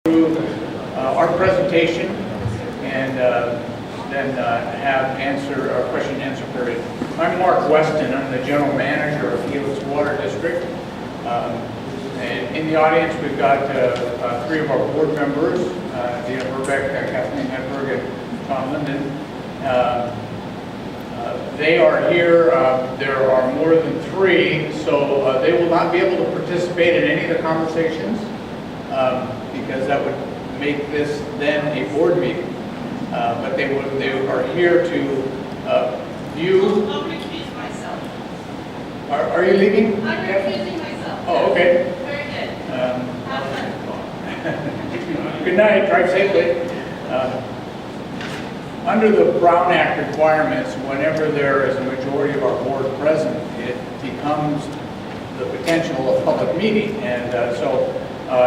through our presentation and then have question and answer period. I'm Mark Weston. I'm the general manager of Helix Water District. And in the audience, we've got three of our board members, Dina Burbeck, Kathleen Hedberg, and Tom Linden. They are here. There are more than three, so they will not be able to participate in any of the conversations because that would make this then a board meeting. But they are here to view. I'll recuse myself. Are you leaving? I'm recusing myself. Oh, okay. Very good. Have fun. Good night. Drive safely. Under the Brown Act requirements, whenever there is a majority of our board present, it becomes the potential of public meeting. And so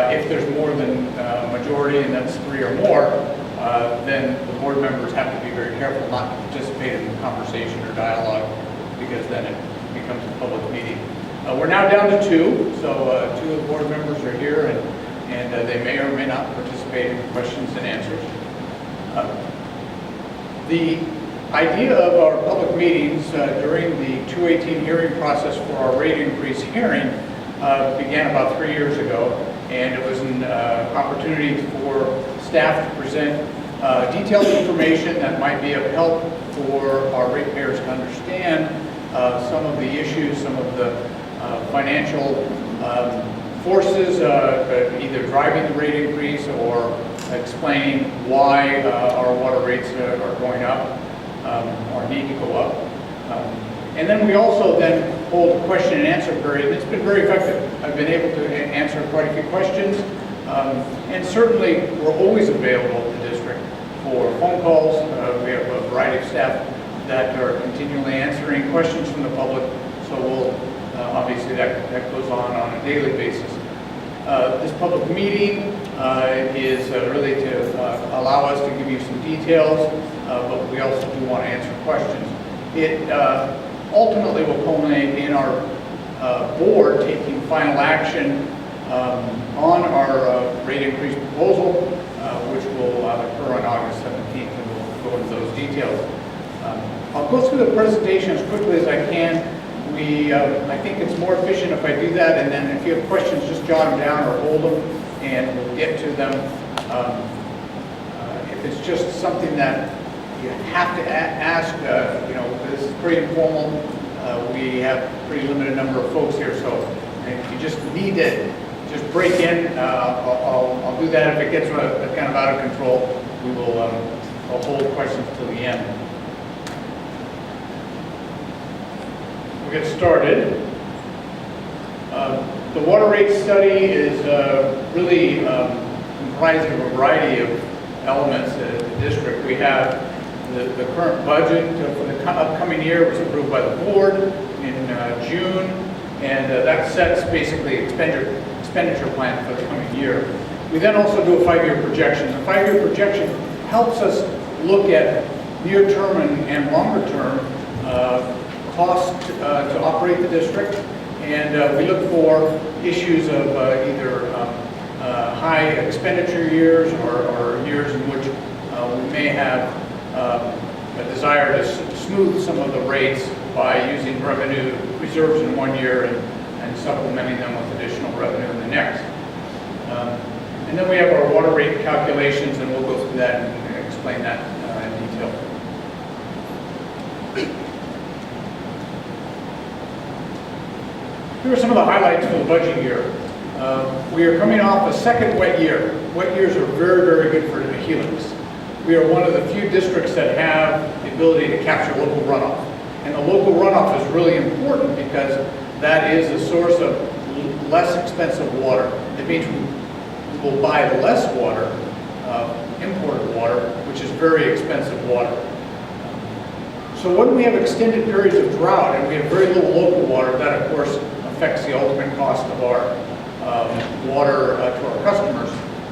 if there's more than a majority, and that's three or more, then the board members have to be very careful not to participate in the conversation or dialogue, because then it becomes a public meeting. We're now down to two, so two of the board members are here, and they may or may not participate in questions and answers. The idea of our public meetings during the 218 hearing process for our rate increase hearing began about 3 years ago, and it was an opportunity for staff to present detailed information that might be of help for our ratepayers to understand some of the issues, some of the financial forces either driving the rate increase or explaining why our water rates are going up or need to go up. And then we also then hold a question and answer period. It's been very effective. I've been able to answer quite a few questions. And certainly we're always available at the district for phone calls. We have a variety of staff that are continually answering questions from the public. So we'll, obviously that goes on a daily basis. This public meeting is really to allow us to give you some details, but we also do want to answer questions. It ultimately will culminate in our board taking final action on our rate increase proposal, which will occur on August 17th, and we'll go into those details. I'll go through the presentation as quickly as I can. I think it's more efficient if I do that, and then if you have questions, just jot them down or hold them, and we'll get to them. If it's just something that you have to ask, this is pretty informal. We have a pretty limited number of folks here, so if you just need to just break in, I'll do that. If it gets kind of out of control, we will I'll hold questions till the end. Get started. The water rate study is really comprising of a variety of elements at the district. We have the current budget for the upcoming year was approved by the board in June, and that sets basically expenditure plan for the coming year. We then also do a 5-year projection. The 5-year projection helps us look at near-term and longer-term cost to operate the district, and we look for issues of either high expenditure years or years in which we may have a desire to smooth some of the rates by using revenue reserves in one year and supplementing them with additional revenue in the next. And then we have our water rate calculations, and we'll go through that and explain that in detail. Here are some of the highlights for the budget year. We are coming off a second wet year. Wet years are very, very good for the Helix. We are one of the few districts that have the ability to capture local runoff. And the local runoff is really important because that is a source of less expensive water. It means we will buy less water, imported water, which is very expensive water. So when we have extended periods of drought and we have very little local water, that of course affects the ultimate cost of our water to our customers.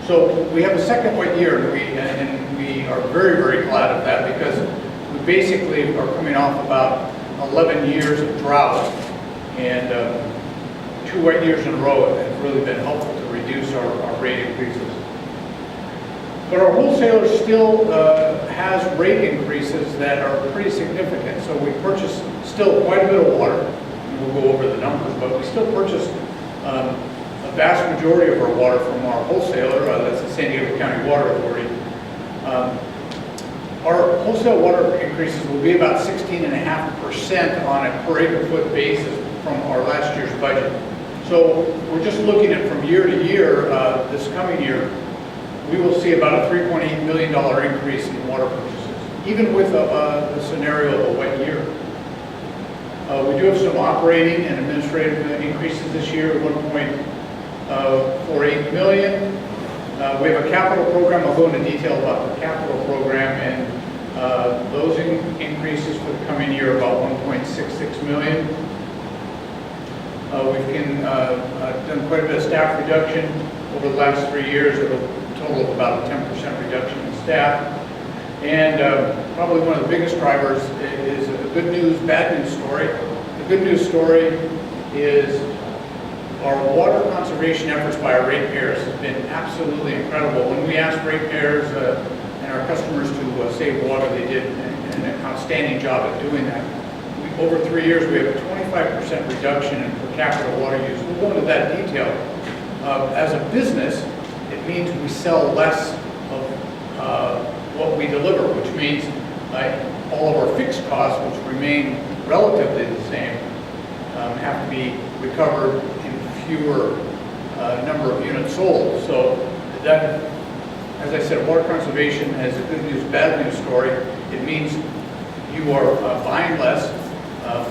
So we have a second wet year, and we are very, very glad of that, because we basically are coming off about 11 years of drought, and 2 wet years in a row have really been helpful to reduce our rate increases. But our wholesaler still has rate increases that are pretty significant. So we purchase still quite a bit of water. We'll go over the numbers, but we still purchase a vast majority of our water from our wholesaler, that's the San Diego County Water Authority. Our wholesale water increases will be about 16.5% on a per acre foot basis from our last year's budget. So we're just looking at from year to year, this coming year, we will see about a $3.8 million increase in water purchases, even with the scenario of a wet year. We do have some operating and administrative increases this year, 1.48 million. We have a capital program. I'll go into detail about the capital program, and those increases for the coming year are about 1.66 million. We've done quite a bit of staff reduction over the last 3 years, at a total of about a 10% reduction in staff. And probably one of the biggest drivers is a good news, bad news story. The good news story is our water conservation efforts by our ratepayers have been absolutely incredible. When we asked ratepayers and our customers to save water, they did an outstanding job at doing that. Over 3 years, we have a 25% reduction in per capita water use. We'll go into that detail. As a business, it means we sell less of what we deliver, which means all of our fixed costs, which remain relatively the same, have to be recovered in fewer number of units sold. So that, as I said, water conservation has a good news, bad news story. It means you are buying less,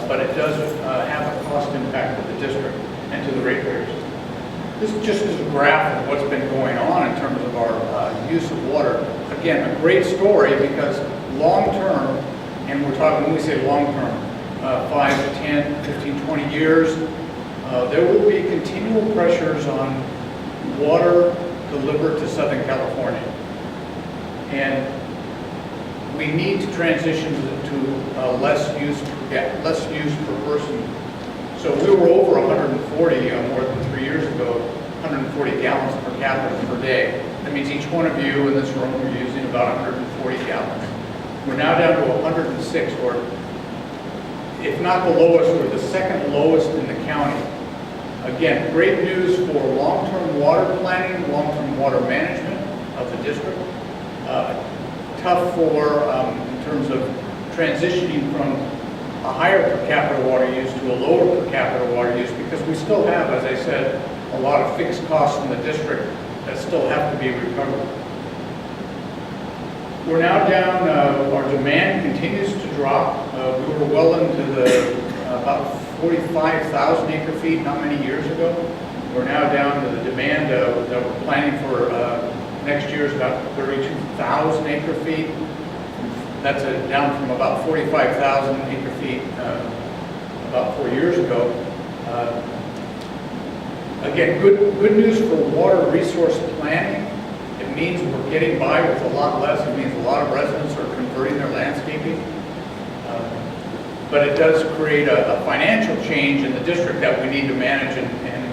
but it does have a cost impact to the district and to the ratepayers. This just is a graph of what's been going on in terms of our use of water. Again, a great story, because long-term, and we're talking, when we say long-term, 5, 10, 15, 20 years, there will be continual pressures on water delivered to Southern California. And we need to transition to less use per person. So we were over 140 more than 3 years ago, 140 gallons per capita per day. That means each one of you in this room are using about 140 gallons. We're now down to 106, or if not the lowest, we're the second lowest in the county. Again, great news for long-term water planning, long-term water management of the district. Tough for, in terms of transitioning from a higher per capita water use to a lower per capita water use, because we still have, as I said, a lot of fixed costs in the district that still have to be recovered. We're now down, our demand continues to drop. We were well into the about 45,000 acre feet not many years ago. We're now down to the demand that we're planning for next year is about 32,000 acre feet. That's down from about 45,000 acre feet about 4 years ago. Again, good news for water resource planning. It means we're getting by with a lot less. It means a lot of residents are converting their landscaping. But it does create a financial change in the district that we need to manage, and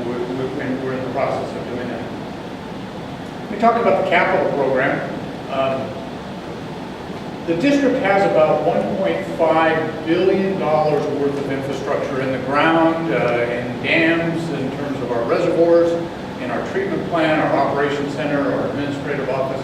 we're in the process of doing that. We talked about the capital program. The district has about $1.5 billion worth of infrastructure in the ground, in dams, in terms of our reservoirs, in our treatment plant, our operations center, our administrative office.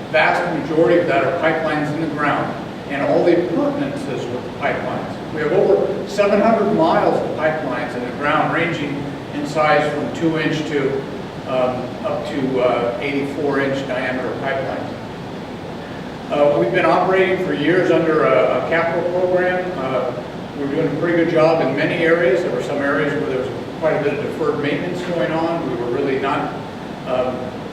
Vast majority of that are pipelines in the ground, and all the appurtenances with the pipelines. We have over 700 miles of pipelines in the ground, ranging in size from 2-inch to up to 84-inch diameter pipelines. We've been operating for years under a capital program. We're doing a pretty good job in many areas. There were some areas where there was quite a bit of deferred maintenance going on. We were really not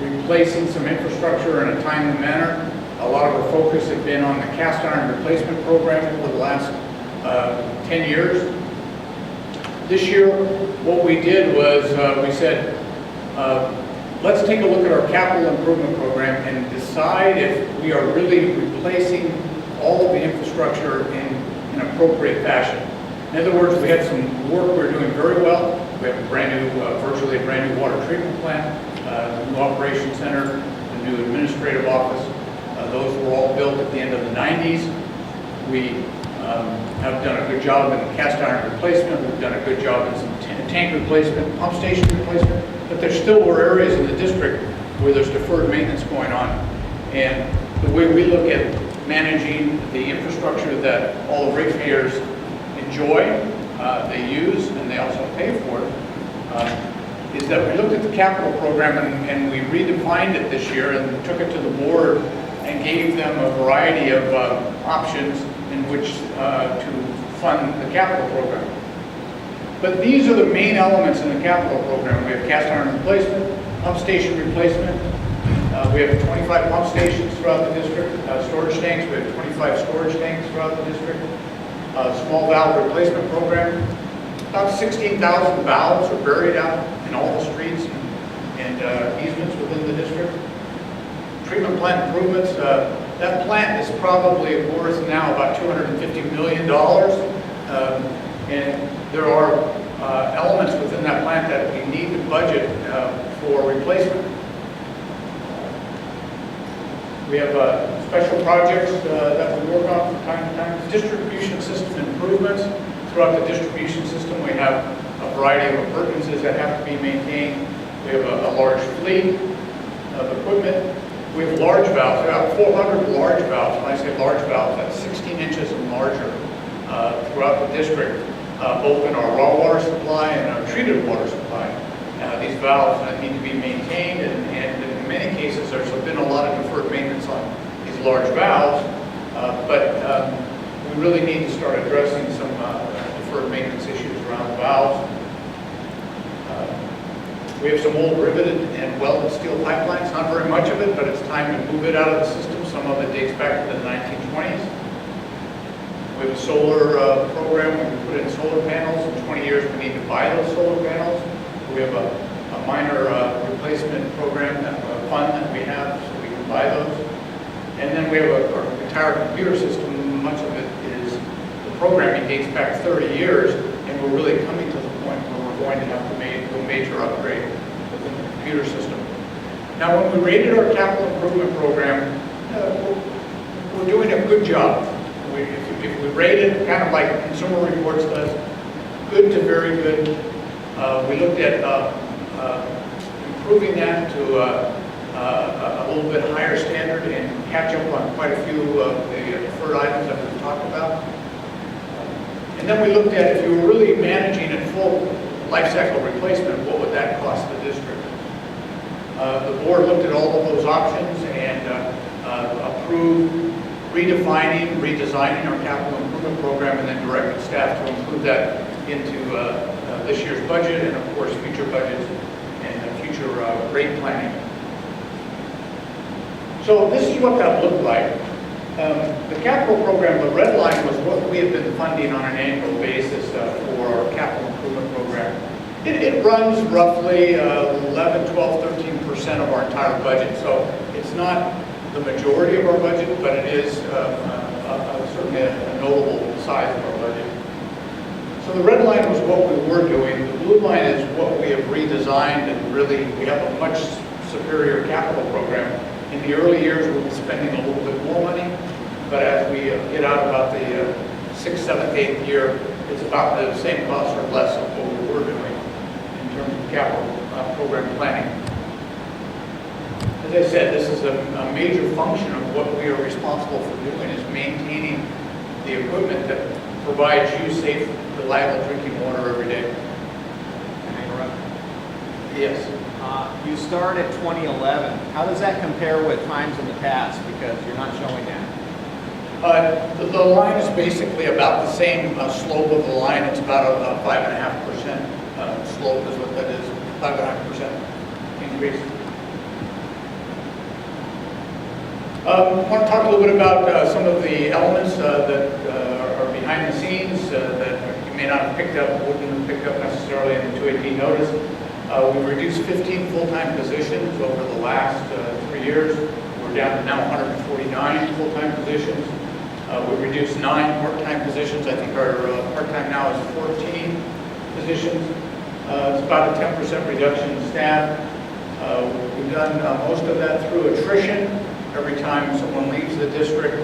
replacing some infrastructure in a timely manner. A lot of our focus had been on the cast iron replacement program over the last 10 years. This year, what we did was we said, let's take a look at our capital improvement program and decide if we are really replacing all of the infrastructure in an appropriate fashion. In other words, we had some work we were doing very well. We have a brand new, virtually a brand new water treatment plant, the new operations center, the new administrative administrative office. Those were all built at the end of the 90s. We have done a good job in cast iron replacement. We've done a good job in some tank replacement, pump station replacement, but there still were areas in the district where there's deferred maintenance going on. And the way we look at managing the infrastructure that all the ratepayers enjoy, they use, and they also pay for it, is that we looked at the capital program and we redefined it this year and took it to the board and gave them a variety of options in which to fund the capital program. But these are the main elements in the capital program. We have cast iron replacement, pump station replacement. We have 25 pump stations throughout the district, storage tanks. We have 25 storage tanks throughout the district. Small valve replacement program. About 16,000 valves are buried out in all the streets and easements within the district. Treatment plant improvements. That plant is probably worth now about $250 million. And there are elements within that plant that we need to budget for replacement. We have special projects that we work on from time to time. Distribution system improvements. Throughout the distribution system, we have a variety of appurtenances that have to be maintained. We have a large fleet of equipment. We have large valves. We have 400 large valves. When I say large valves, that's 16 inches and larger throughout the district, both in our raw water supply and our treated water supply. These valves need to be maintained, and in many cases, there's been a lot of deferred maintenance on these large valves, but we really need to start addressing some deferred maintenance issues around the valves. We have some old riveted and welded steel pipelines, not very much of it, but it's time to move it out of the system. Some of it dates back to the 1920s. We have a solar program. We put in solar panels. In 20 years, we need to buy those solar panels. We have a minor replacement program, a fund that we have, so we can buy those. And then we have our entire computer system. Much of it is, the programming dates back 30 years, and we're really coming to the point where we're going to have to make a major upgrade within the computer system. Now, when we rated our capital improvement program, we're doing a good job. If we rate it kind of like Consumer Reports does, good to very good, we looked at improving that to a little bit higher standard and catch up on quite a few of the deferred items that we've talked about. And then we looked at if you were really managing a full life cycle replacement, what would that cost the district? The board looked at all of those options and approved redefining, redesigning our capital improvement program, and then directed staff to include that into this year's budget and, of course, future budgets and future rate planning. So this is what that looked like. The capital program, the red line, was what we have been funding on an annual basis for our capital improvement program. It runs roughly 11, 12, 13% of our entire budget. So it's not the majority of our budget, but it is certainly a notable size of our budget. So the red line was what we were doing. The blue line is what we have redesigned, and really we have a much superior capital program. In the early years, we'll be spending a little bit more money, but as we get out about the 6th, 7th, 8th year, it's about the same cost or less of what we were doing in terms of capital program planning. As I said, this is a major function of what we are responsible for doing, is maintaining the equipment that provides you safe, reliable drinking water every day. Can I interrupt? Yes. You start at 2011. How does that compare with times in the past? Because you're not showing that. The line is basically about the same slope of the line. It's about a 5.5% slope is what that is, 5.5% increase. I want to talk a little bit about some of the elements that are behind the scenes that you may not have picked up, wouldn't have picked up necessarily in the 218 notice. We've reduced 15 full-time positions over the last 3 years. We're down to now 149 full-time positions. We've reduced 9 part-time positions. I think our part-time now is 14 positions. It's about a 10% reduction in staff. We've done most of that through attrition. Every time someone leaves the district,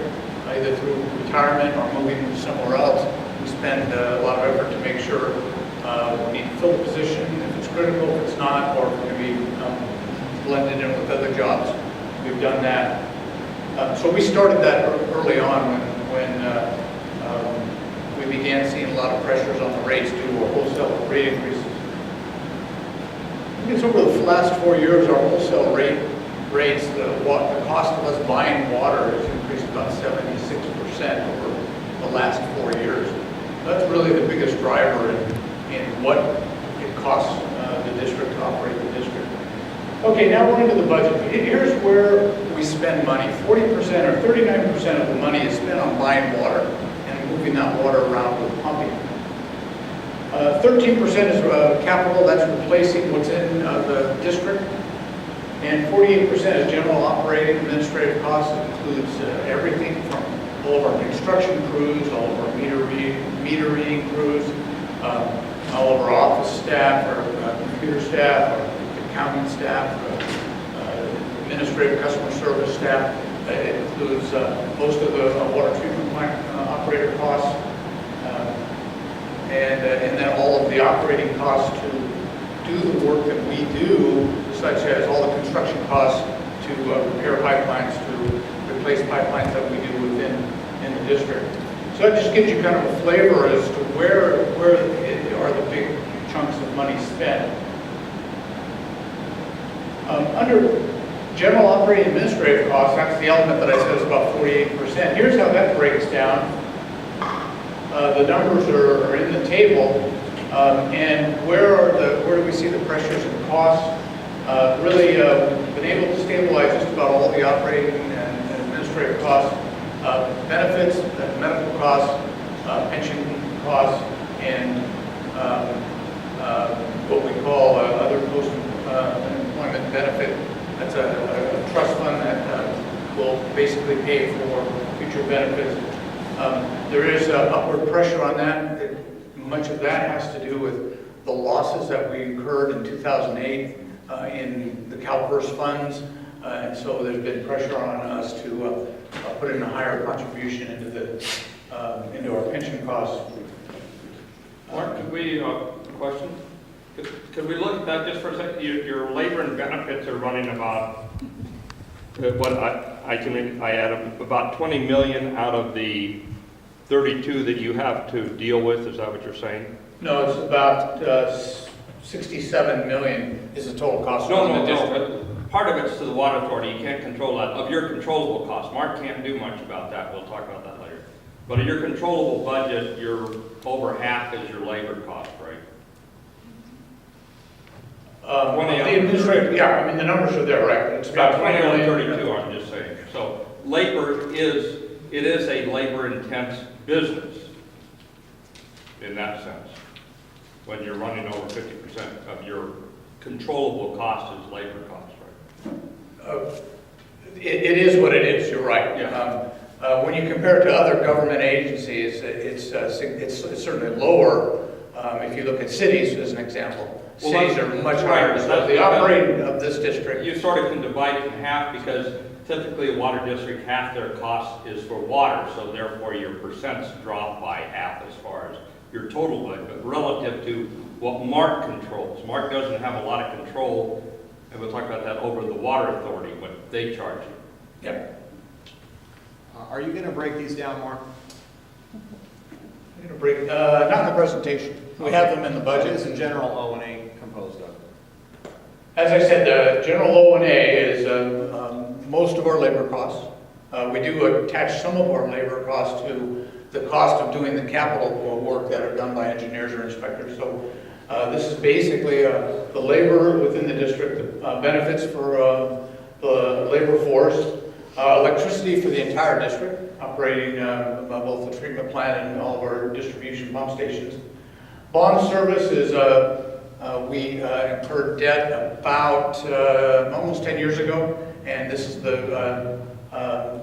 either through retirement or moving somewhere else, we spend a lot of effort to make sure we need to fill the position if it's critical, if it's not, or if it can be blended in with other jobs. We've done that. So we started that early on when we began seeing a lot of pressures on the rates due to wholesale rate increases. I guess over the last 4 years, our wholesale rates, the cost of us buying water has increased about 76% over the last 4 years. That's really the biggest driver in what it costs the district to operate the district. Okay, now we're into the budget. Here's where we spend money. 40% or 39% of the money is spent on buying water and moving that water around with pumping. 13% is capital, that's replacing what's in the district. And 48% is general operating administrative costs. It includes everything from all of our construction crews, all of our meter reading crews, all of our office staff, our computer staff, our accounting staff, administrative customer service staff. It includes most of the water treatment plant operator costs, and then all of the operating costs to do the work that we do, such as all the construction costs to repair pipelines, to replace pipelines that we do in the district. So that just gives you kind of a flavor as to where are the big chunks of money spent. Under general operating administrative costs, that's the element that I said is about 48%. Here's how that breaks down. The numbers are in the table, and where do we see the pressures and costs? Really been able to stabilize just about all the operating and administrative costs, benefits, medical costs, pension costs, and what we call other post-employment benefit. That's a trust fund that will basically pay for future benefits. There is upward pressure on that. Much of that has to do with the losses that we incurred in 2008 in the CalPERS funds, and so there's been pressure on us to put in a higher contribution into our pension costs. Mark, could we, question? Could we look at that just for a second? Your labor and benefits are running about, what I add about 20 million out of the 32 that you have to deal with. Is that what you're saying? No, it's about 67 million is the total cost. No, but part of it's to the water authority. You can't control that. Of your controllable costs, Mark can't do much about that. We'll talk about that later. But of your controllable budget, you're over half is your labor cost, right? The administrative, yeah, I mean, the numbers are there, right? It's about 20 20 or million. 32, I'm just saying. So labor is a labor-intense business in that sense. When you're running over 50% of your controllable cost is labor cost, right? It is what it is, you're right. Yeah. When you compare it to other government agencies, it's certainly lower. If you look at cities as an example, Well, cities are much higher. right. So the operating of this district. You sort of can divide it in half because typically a water district, half their cost is for water, so therefore your percents drop by half as far as your total budget. But relative to what Mark controls, Mark doesn't have a lot of control, and we'll talk about that over the water authority, what they charge you. Yeah. Are you going to break these down, Mark? I'm going to break, not in the presentation. We have them in the What budget. is the general O&A composed of? As I said, the general O&A is most of our labor costs. We do attach some of our labor costs to the cost of doing the capital work that are done by engineers or inspectors. So this is basically the labor within the district, the benefits for the labor force, electricity for the entire district, operating both the treatment plant and all of our distribution pump stations. Bond service is, we incurred debt about almost 10 years ago, and this is the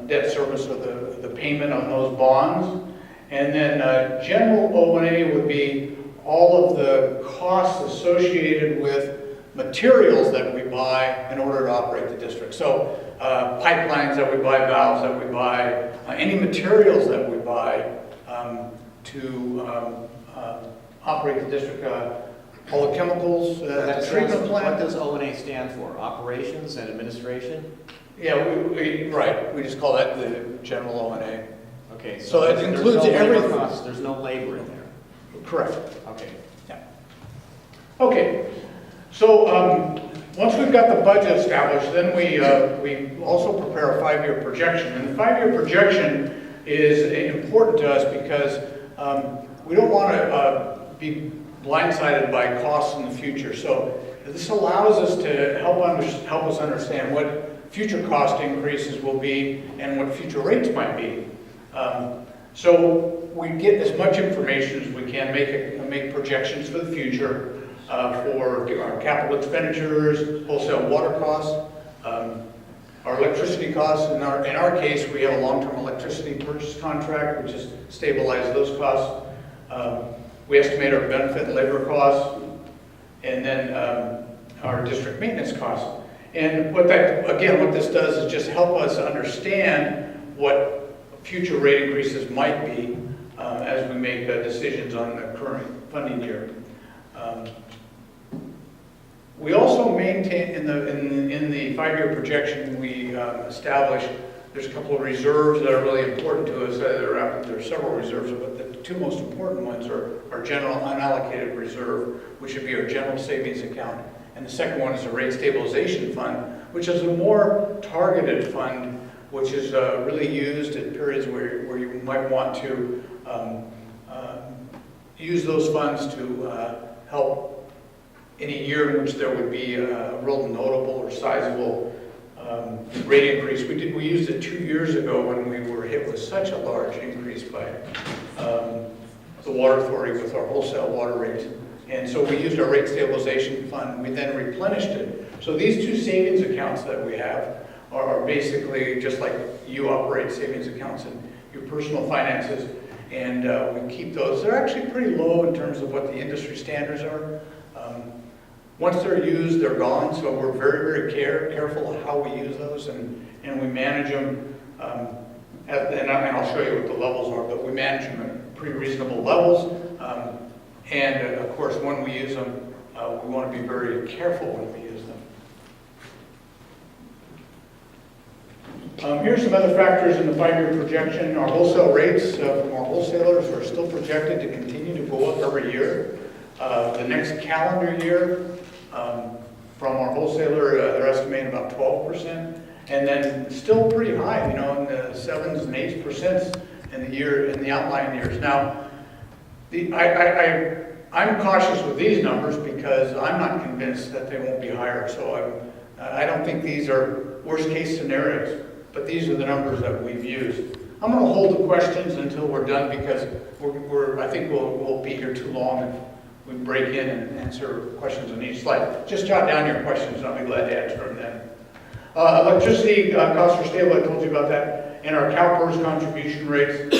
debt service or the payment on those bonds. And then general O&A would be all of the costs associated with materials that we buy in order to operate the district. So pipelines that we buy, valves that we buy, any materials that we buy to operate the district, all the chemicals, the treatment plant. What does O&A stand for? Operations and administration? Yeah, right. We just call that the general O&A. Okay, So it there's includes no labor everything. costs, there's no labor in there. Correct. Okay. Yeah. Okay. So once we've got the budget established, then we also prepare a 5-year projection. And the 5-year projection is important to us because we don't want to be blindsided by costs in the future. So this allows us to help us understand what future cost increases will be and what future rates might be. So we get as much information as we can, make projections for the future for our capital expenditures, wholesale water costs, our electricity costs. In our case, we have a long-term electricity purchase contract, which is stabilize those costs. We estimate our benefit and labor costs, and then our district maintenance costs. And what this does is just help us understand what future rate increases might be as we make decisions on the current funding year. We also maintain in the 5-year projection we establish. There's a couple of reserves that are really important to us. There are several reserves, but the two most important ones are our general unallocated reserve, which would be our general savings account, and the second one is a rate stabilization fund, which is a more targeted fund, which is really used at periods where you might want to use those funds to help in a year in which there would be a real notable or sizable rate increase. We used it 2 years ago when we were hit with such a large increase by the water authority with our wholesale water rates. And so we used our rate stabilization fund. We then replenished it. So these two savings accounts that we have are basically just like you operate savings accounts in your personal finances. And we keep those. They're actually pretty low in terms of what the industry standards are. Once they're used, they're gone, so we're very, very careful of how we use those, and we manage them, and I'll show you what the levels are, but we manage them at pretty reasonable levels, and of course, when we use them, we want to be very careful when we use them. Here's some other factors in the 5-year projection. Our wholesale rates from our wholesalers are still projected to continue to go up every year. The next calendar year, from our wholesaler, they're estimating about 12%, and then still pretty high, in the 7s and 8% in the outlying years. Now, I'm cautious with these numbers because I'm not convinced that they won't be higher. So I don't think these are worst case scenarios, but these are the numbers that we've used. I'm going to hold the questions until we're done because I think we'll be here too long if we break in and answer questions on each slide. Just jot down your questions and I'll be glad to answer them then. Electricity costs are stable, I told you about that. And our CalPERS contribution rates.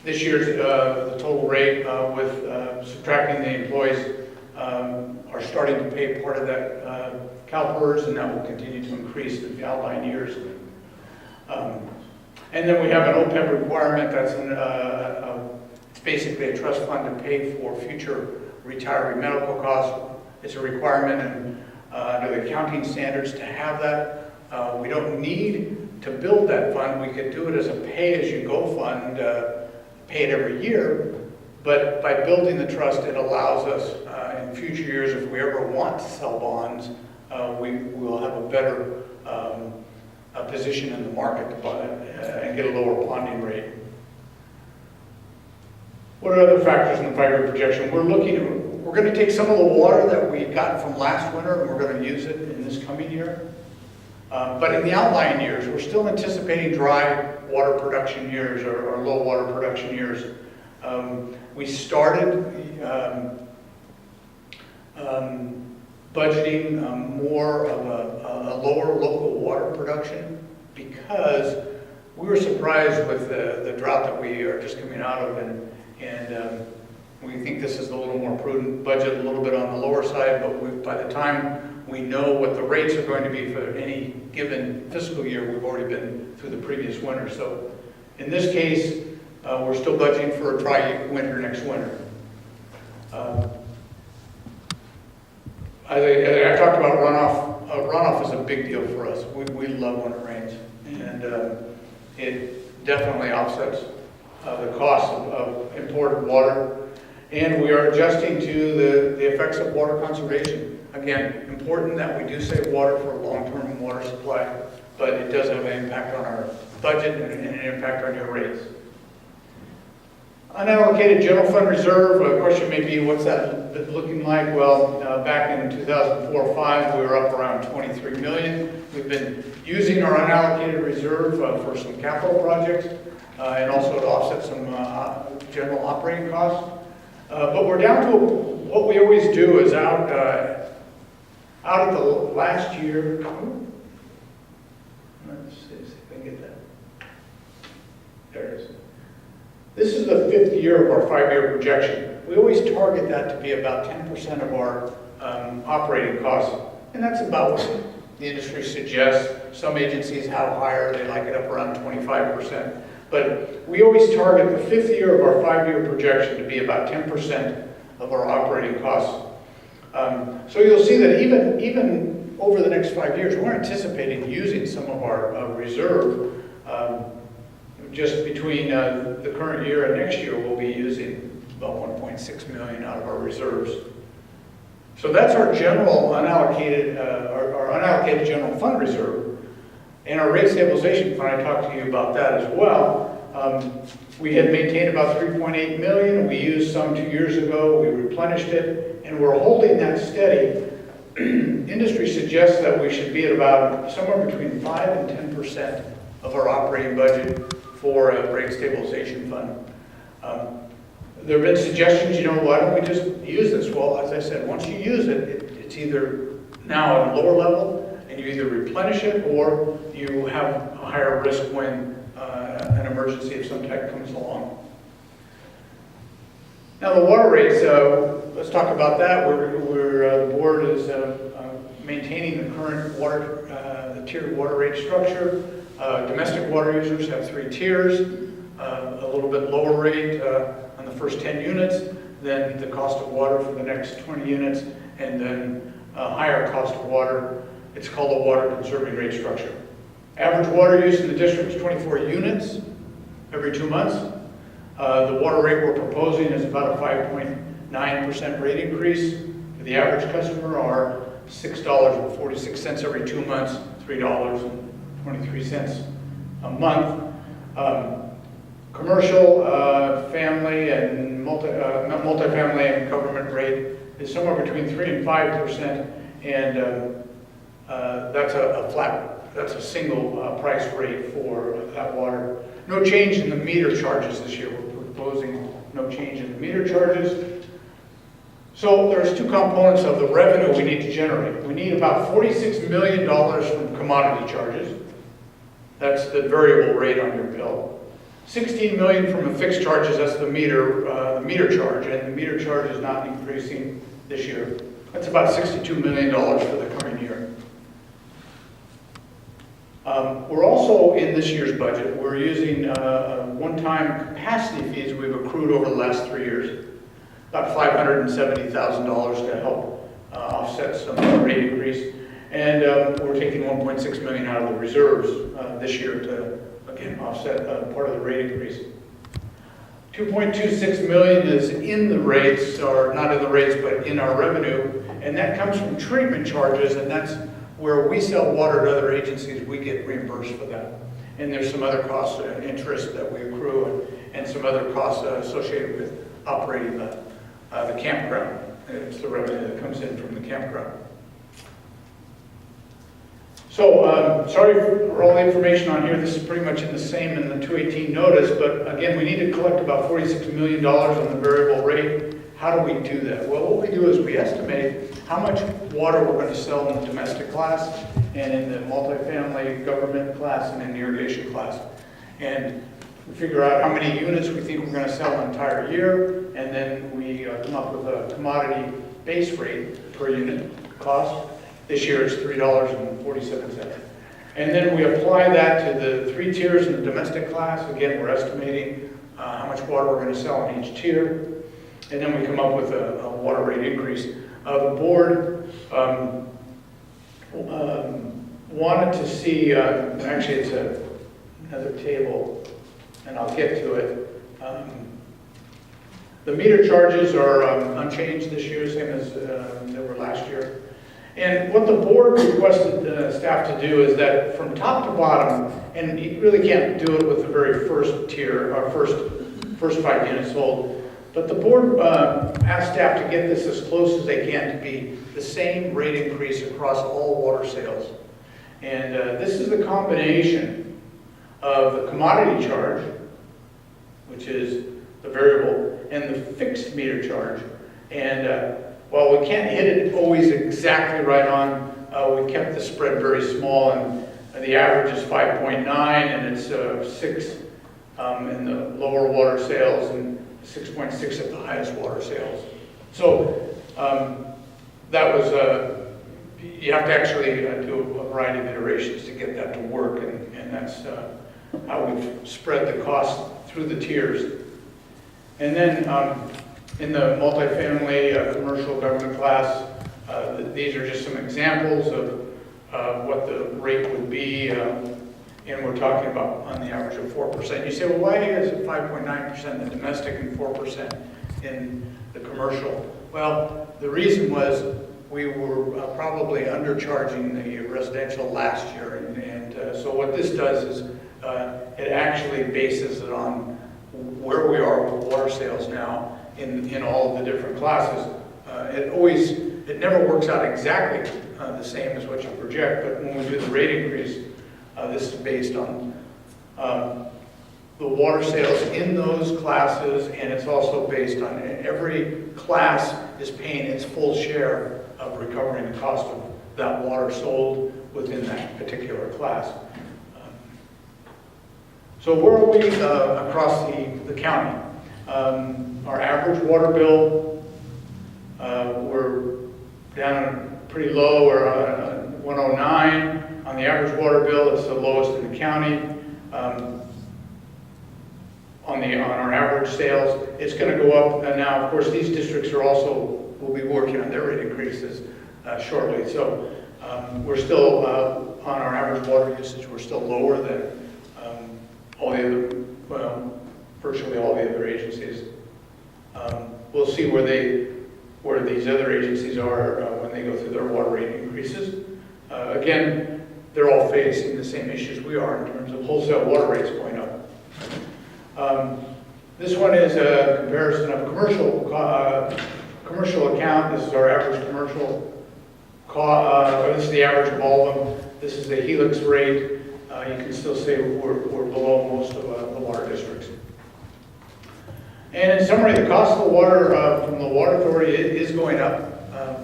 This year's the total rate with subtracting the employees are starting to pay part of that CalPERS, and that will continue to increase in the outlying years. And then we have an OPEB requirement that's it's basically a trust fund to pay for future retiree medical costs. It's a requirement under the accounting standards to have that. We don't need to build that fund. We could do it as a pay-as-you-go fund, pay it every year. But by building the trust, it allows us in future years, if we ever want to sell bonds, we will have a better position in the market to buy and get a lower bonding rate. What are other factors in the 5-year projection? We're going to take some of the water that we got from last winter and we're going to use it in this coming year. But in the outlying years, we're still anticipating dry water production years or low water production years. We started budgeting more of a lower local water production because we were surprised with the drought that we are just coming out of, and We think this is a little more prudent budget, a little bit on the lower side, but by the time we know what the rates are going to be for any given fiscal year, we've already been through the previous winter. So in this case, we're still budgeting for a dry winter next winter. I talked about runoff. Runoff is a big deal for us. We love when it rains, and it definitely offsets the cost of imported water. And we are adjusting to the effects of water conservation. Again, important that we do save water for a long-term water supply, but it does have an impact on our budget and an impact on your rates. Unallocated general fund reserve, a question may be, what's that looking like? Well, back in 2004-05, we were up around 23 million. We've been using our unallocated reserve for some capital projects and also to offset some general operating costs. But we're down to what we always do is out of the last year. Let's see if I can get that. There it is. This is the 5th year of our 5-year projection. We always target that to be about 10% of our operating costs, and that's about what the industry suggests. Some agencies have higher, they like it up around 25%. But we always target the 5th year of our 5-year projection to be about 10% of our operating costs. So you'll see that even over the next 5 years, we're anticipating using some of our reserve. Just between the current year and next year, we'll be using about 1.6 million out of our reserves. So that's our general unallocated, our unallocated general fund reserve. And our rate stabilization fund, I talked to you about that as well. We had maintained about 3.8 million. We used some 2 years ago. We replenished it, and we're holding that steady. Industry suggests that we should be at about somewhere between 5 and 10% of our operating budget for a rate stabilization fund. There have been suggestions, why don't we just use this? Well, as I said, once you use it, it's either now at a lower level, and you either replenish it or you have a higher risk when an emergency of some type comes along. Now the water rates, let's talk about that. The board is maintaining the current water, the tiered water rate structure. Domestic water users have 3 tiers, a little bit lower rate on the first 10 units, then the cost of water for the next 20 units, and then a higher cost of water. It's called a water conserving rate structure. Average water use in the district is 24 units every 2 months. The water rate we're proposing is about a 5.9% rate increase. For the average customer are $6.46 every 2 months, $3.23 a month. Commercial, family, and multifamily and government rate is somewhere between 3 and 5%, and that's a single price rate for that water. No change in the meter charges this year. We're proposing no change in the meter charges. So there's 2 components of the revenue we need to generate. We need about $46 million from commodity charges. That's the variable rate on your bill. 16 million from the fixed charges, that's the meter charge, and the meter charge is not increasing this year. That's about $62 million for the coming year. We're also, in this year's budget, we're using one-time capacity fees we've accrued over the last 3 years, about $570,000 to help offset some rate increase. And we're taking 1.6 million out of the reserves this year to, again, offset part of the rate increase. 2.26 million is in the rates, or not in the rates, but in our revenue, and that comes from treatment charges, and that's where we sell water to other agencies, we get reimbursed for that. And there's some other costs, interest that we accrue, and some other costs associated with operating the campground. It's the revenue that comes in from the campground. So, sorry for all the information on here. This is pretty much in the same in the 218 notice, but again, we need to collect about $46 million on the variable rate. How do we do that? Well, what we do is we estimate how much water we're going to sell in the domestic class, and in the multifamily government class, and in the irrigation class. And We figure out how many units we think we're going to sell an entire year, and then we come up with a commodity base rate per unit cost. This year it's $3.47. And then we apply that to the 3 tiers in the domestic class. Again, we're estimating how much water we're going to sell in each tier. And then we come up with a water rate increase. The board wanted to see, actually it's another table, and I'll get to it. The meter charges are unchanged this year, same as they were last year. And what the board requested staff to do is that from top to bottom, and you really can't do it with the very first tier, or first 5 units sold, but the board asked staff to get this as close as they can to be the same rate increase across all water sales. And this is the combination of the commodity charge, which is the variable, and the fixed meter charge. And while we can't hit it always exactly right on, we kept the spread very small, and the average is 5.9, and it's 6 in the lower water sales, and 6.6 at the highest water sales. So that was, you have to actually do a variety of iterations to get that to work, and that's how we've spread the cost through the tiers. And then in the multifamily commercial government class, these are just some examples of what the rate would be, and we're talking about on the average of 4%. You say, well, why is it 5.9% in the domestic and 4% in the commercial? Well, the reason was we were probably undercharging the residential last year, and so what this does is it actually bases it on where we are with water sales now in all of the different classes. It never works out exactly the same as what you project, but when we do the rate increase, this is based on the water sales in those classes, and it's also based on every class is paying its full share of recovering the cost of that water sold within that particular class. So where are we across the county? Our average water bill, we're down pretty low, we're on 109. On the average water bill, it's the lowest in the county. On our average sales, it's going to go up. And now, of course, these districts will be working on their rate increases shortly. So we're still, on our average water usage, we're still lower than all the other, well, virtually all the other agencies. We'll see where these other agencies are when they go through their water rate increases. Again, they're all facing the same issues we are in terms of wholesale water rates going up. This one is a comparison of commercial account. This is our average commercial this is the average of all of them. This is the Helix rate. You can still say we're below most of the water districts. And in summary, the cost of the water from the Water Authority is going up.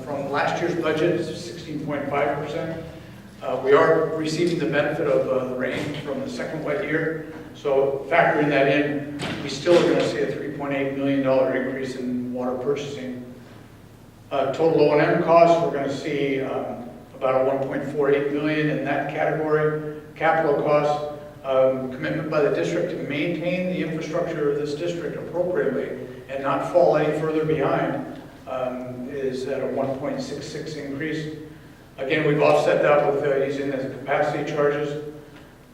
From last year's budget, it's 16.5%. We are receiving the benefit of the rain from the second wet year. So factoring that in, we still are going to see a $3.8 million increase in water purchasing. Total O&M costs, we're going to see about a $1.48 million in that category. Capital costs, commitment by the district to maintain the infrastructure of this district appropriately and not fall any further behind is at a 1.66 increase. Again, we've offset that with using the capacity charges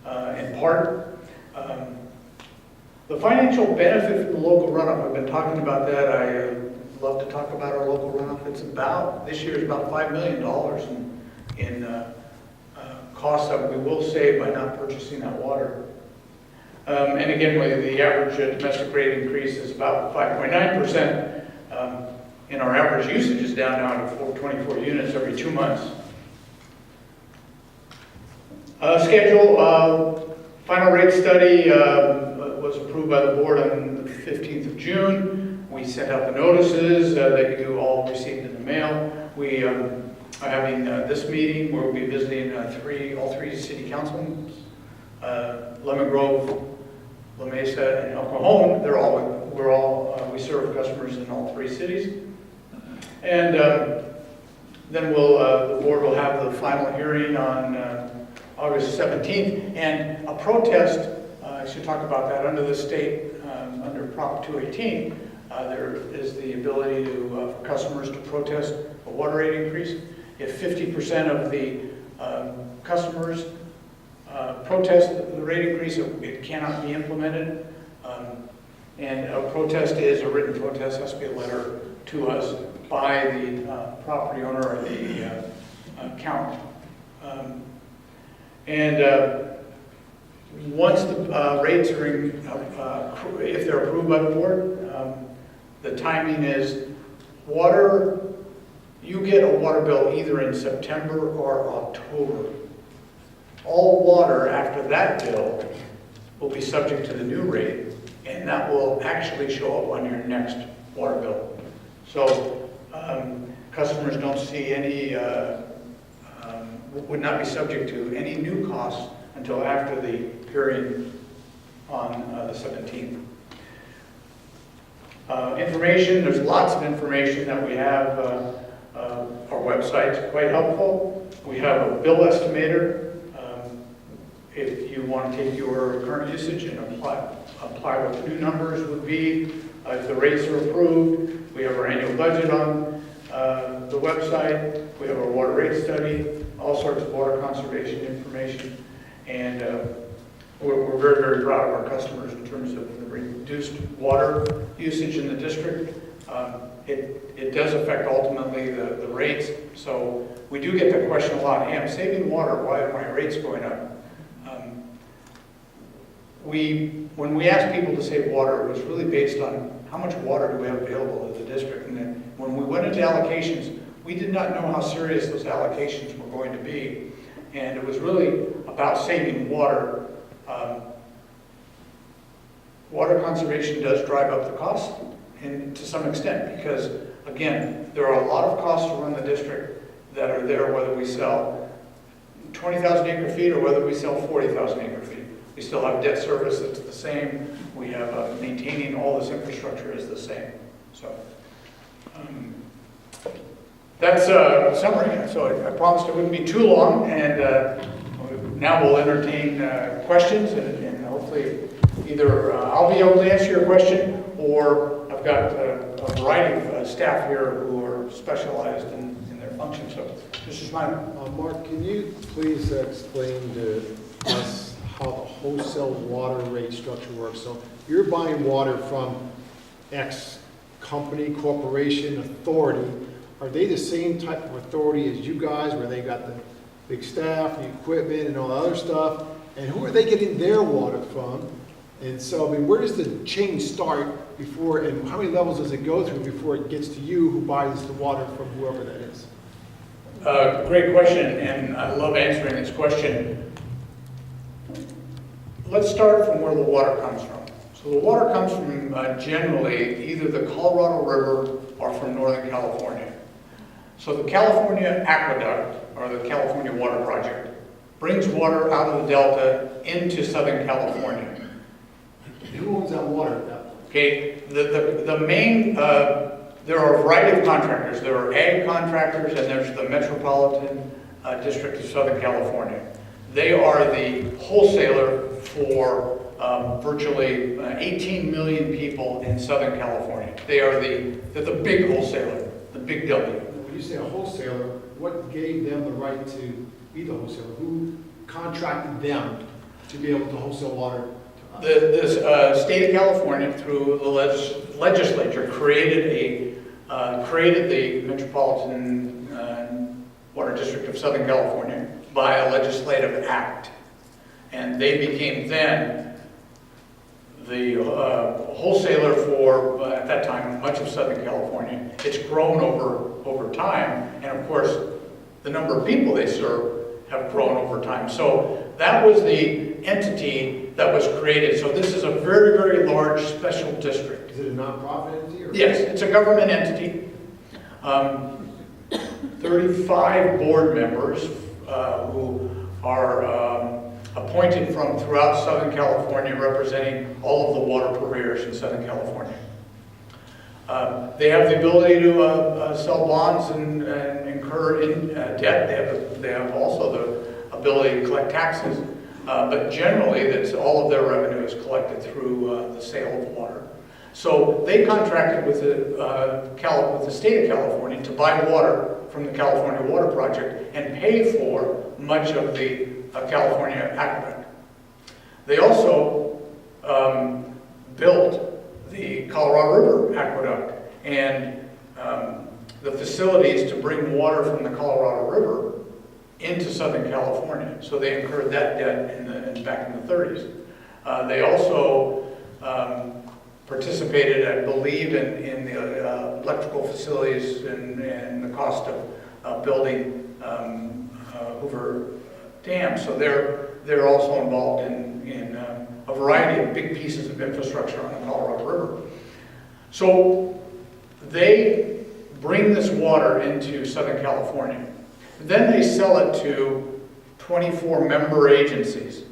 in part. The financial benefit from the local runoff, I've been talking about that. I love to talk about our local runoff. It's this year is about $5 million in costs that we will save by not purchasing that water. And again, the average domestic rate increase is about 5.9%. And our average usage is down now to 24 units every 2 months. Schedule, final rate study was approved by the board on the 15th of June. We sent out the notices that you all received in the mail. We are having this meeting where we'll be visiting all three city councilmen, Lemon Grove, La Mesa, and El Cajon. We serve customers in all three cities. And then the board will have the final hearing on August 17th. And a protest, I should talk about that, under the state, under Prop 218, there is the ability for customers to protest a water rate increase. If 50% of the customers protest the rate increase, it cannot be implemented. And a protest is, a written protest has to be a letter to us by the property owner or the account. Once the rates are if they're approved by the board, the timing is water, you get a water bill either in September or October. All water after that bill will be subject to the new rate, and that will actually show up on your next water bill. So customers don't see any, would not be subject to any new costs until after the hearing on the 17th. Information, there's lots of information that we have. Our website's quite helpful. We have a bill estimator. If you want to take your current usage and apply what the new numbers would be, if the rates are approved. We have our annual budget on the website. We have our water rate study, all sorts of water conservation information. And we're very, very proud of our customers in terms of the reduced water usage in the district. It does affect ultimately the rates. So we do get the question a lot, hey, I'm saving water, why are my rates going up? When we asked people to save water, it was really based on how much water do we have available in the district. And then when we went into allocations, we did not know how serious those allocations were going to be. And it was really about saving water. Water conservation does drive up the cost, and to some extent, because again, there are a lot of costs to run the district that are there whether we sell 20,000 acre feet or whether we sell 40,000 acre feet. We still have debt service that's the same. We have maintaining all this infrastructure is the same. So that's a summary. So I promised it wouldn't be too long, and now we'll entertain questions, and hopefully either I'll be able to answer your question, or I've got a variety of staff here who are specialized in their function. So this is mine. Mark, can you please explain to us how the wholesale water rate structure works? So you're buying water from X company, corporation, authority. Are they the same type of authority as you guys, where they got the big staff, the equipment, and all the other stuff? And who are they getting their water from? And so, I mean, where does the chain start before, and how many levels does it go through before it gets to you, who buys the water from whoever that is? Great question, and I love answering this question. Let's start from where the water comes from. So the water comes from generally either the Colorado River or from Northern California. So the California Aqueduct, or the California Water Project, brings water out of the Delta into Southern California. Who owns that water at that point? Okay, the main, there are a variety of contractors. There are ag contractors, and there's the Metropolitan District of Southern California. They are the wholesaler for virtually 18 million people in Southern California. They're the big wholesaler, the big W. When you say a wholesaler, what gave them the right to be the wholesaler? Who contracted them to be able to wholesale water? The state of California, through the legislature, created the Metropolitan Water District of Southern California by a legislative act. And they became then the wholesaler for, at that time, much of Southern California. It's grown over time, and of course, the number of people they serve have grown over time. So that was the entity that was created. So this is a very, very large special district. Is it a nonprofit entity? Or? Yes, it's a government entity. 35 board members who are appointed from throughout Southern California, representing all of the water purveyors in Southern California. They have the ability to sell bonds and incur debt. They have also the ability to collect taxes, but generally, that's all of their revenue is collected through the sale of water. So they contracted with the state of California to buy water from the California Water Project and pay for much of the California aqueduct. They also built the Colorado River aqueduct and the facilities to bring water from the Colorado River into Southern California. So they incurred that debt back in the 30s. They also participated, I believe, in the electrical facilities and the cost of building Hoover Dam. So they're also involved in a variety of big pieces of infrastructure on the Colorado River. So they bring this water into Southern California. Then they sell it to 24 member agencies.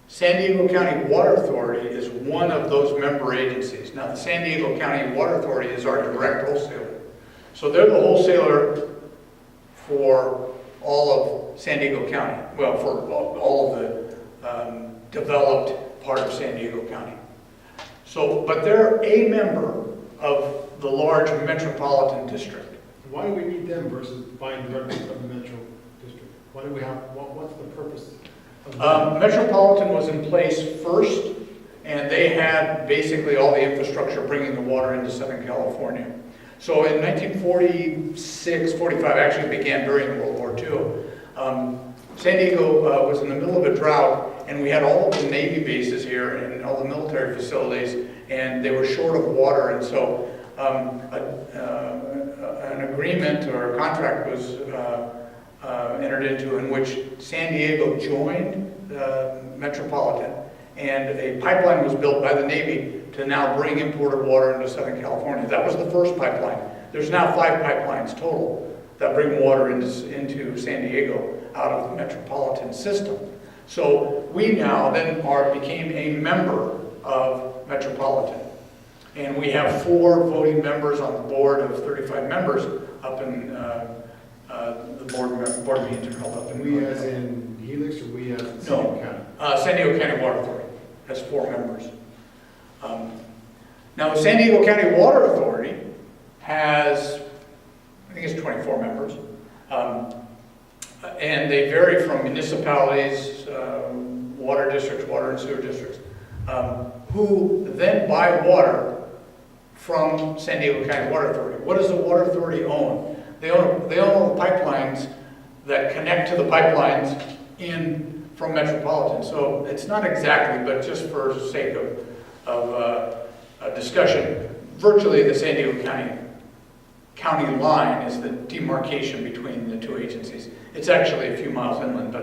San Diego County Water Authority is one of those member agencies. Now, the San Diego County Water Authority is our direct wholesaler. So they're the wholesaler for all of San Diego County. Well, for all of the developed part of San Diego County. So, but they're a member of the large metropolitan district. Why do we need them versus buying directly from the metro district? Why do we have, what's the purpose of them? Metropolitan was in place first, and they had basically all the infrastructure bringing the water into Southern California. So in 1946, 45, actually began during World War II, San Diego was in the middle of a drought, and we had all of the Navy bases here and all the military facilities, and they were short of water, and so an agreement or a contract was entered into in which San Diego joined Metropolitan, and a pipeline was built by the Navy to now bring imported water into Southern California. That was the first pipeline. There's now 5 pipelines total that bring water into San Diego out of the metropolitan system. So we now then became a member of Metropolitan. And we have 4 voting members on the board of 35 members up in the board meetings are held up in. We as in Helix or we as in San Diego County? San Diego County Water Authority has 4 members. Now the San Diego County Water Authority has, I think it's 24 members. And they vary from municipalities, water districts, water and sewer districts, who then buy water from San Diego County Water Authority. What does the Water Authority own? They own all the pipelines that connect to the pipelines from Metropolitan. So it's not exactly, but just for sake of a discussion, virtually the San Diego County line is the demarcation between the 2 agencies. It's actually a few miles inland,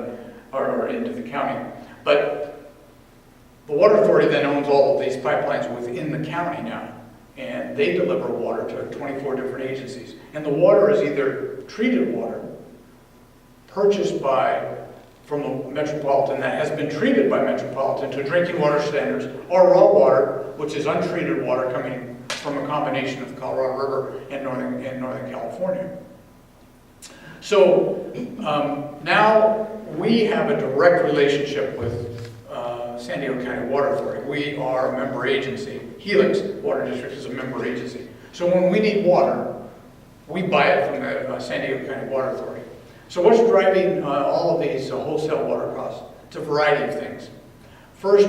or into the county. But the Water Authority then owns all of these pipelines within the county now, and they deliver water to 24 different agencies. And the water is either treated water, purchased from the Metropolitan that has been treated by Metropolitan to drinking water standards, or raw water, which is untreated water coming from a combination of the Colorado River and Northern California. So now we have a direct relationship with San Diego County Water Authority. We are a member agency. Helix Water District is a member agency. So when we need water, we buy it from the San Diego County Water Authority. So what's driving all of these wholesale water costs? It's a variety of things. First,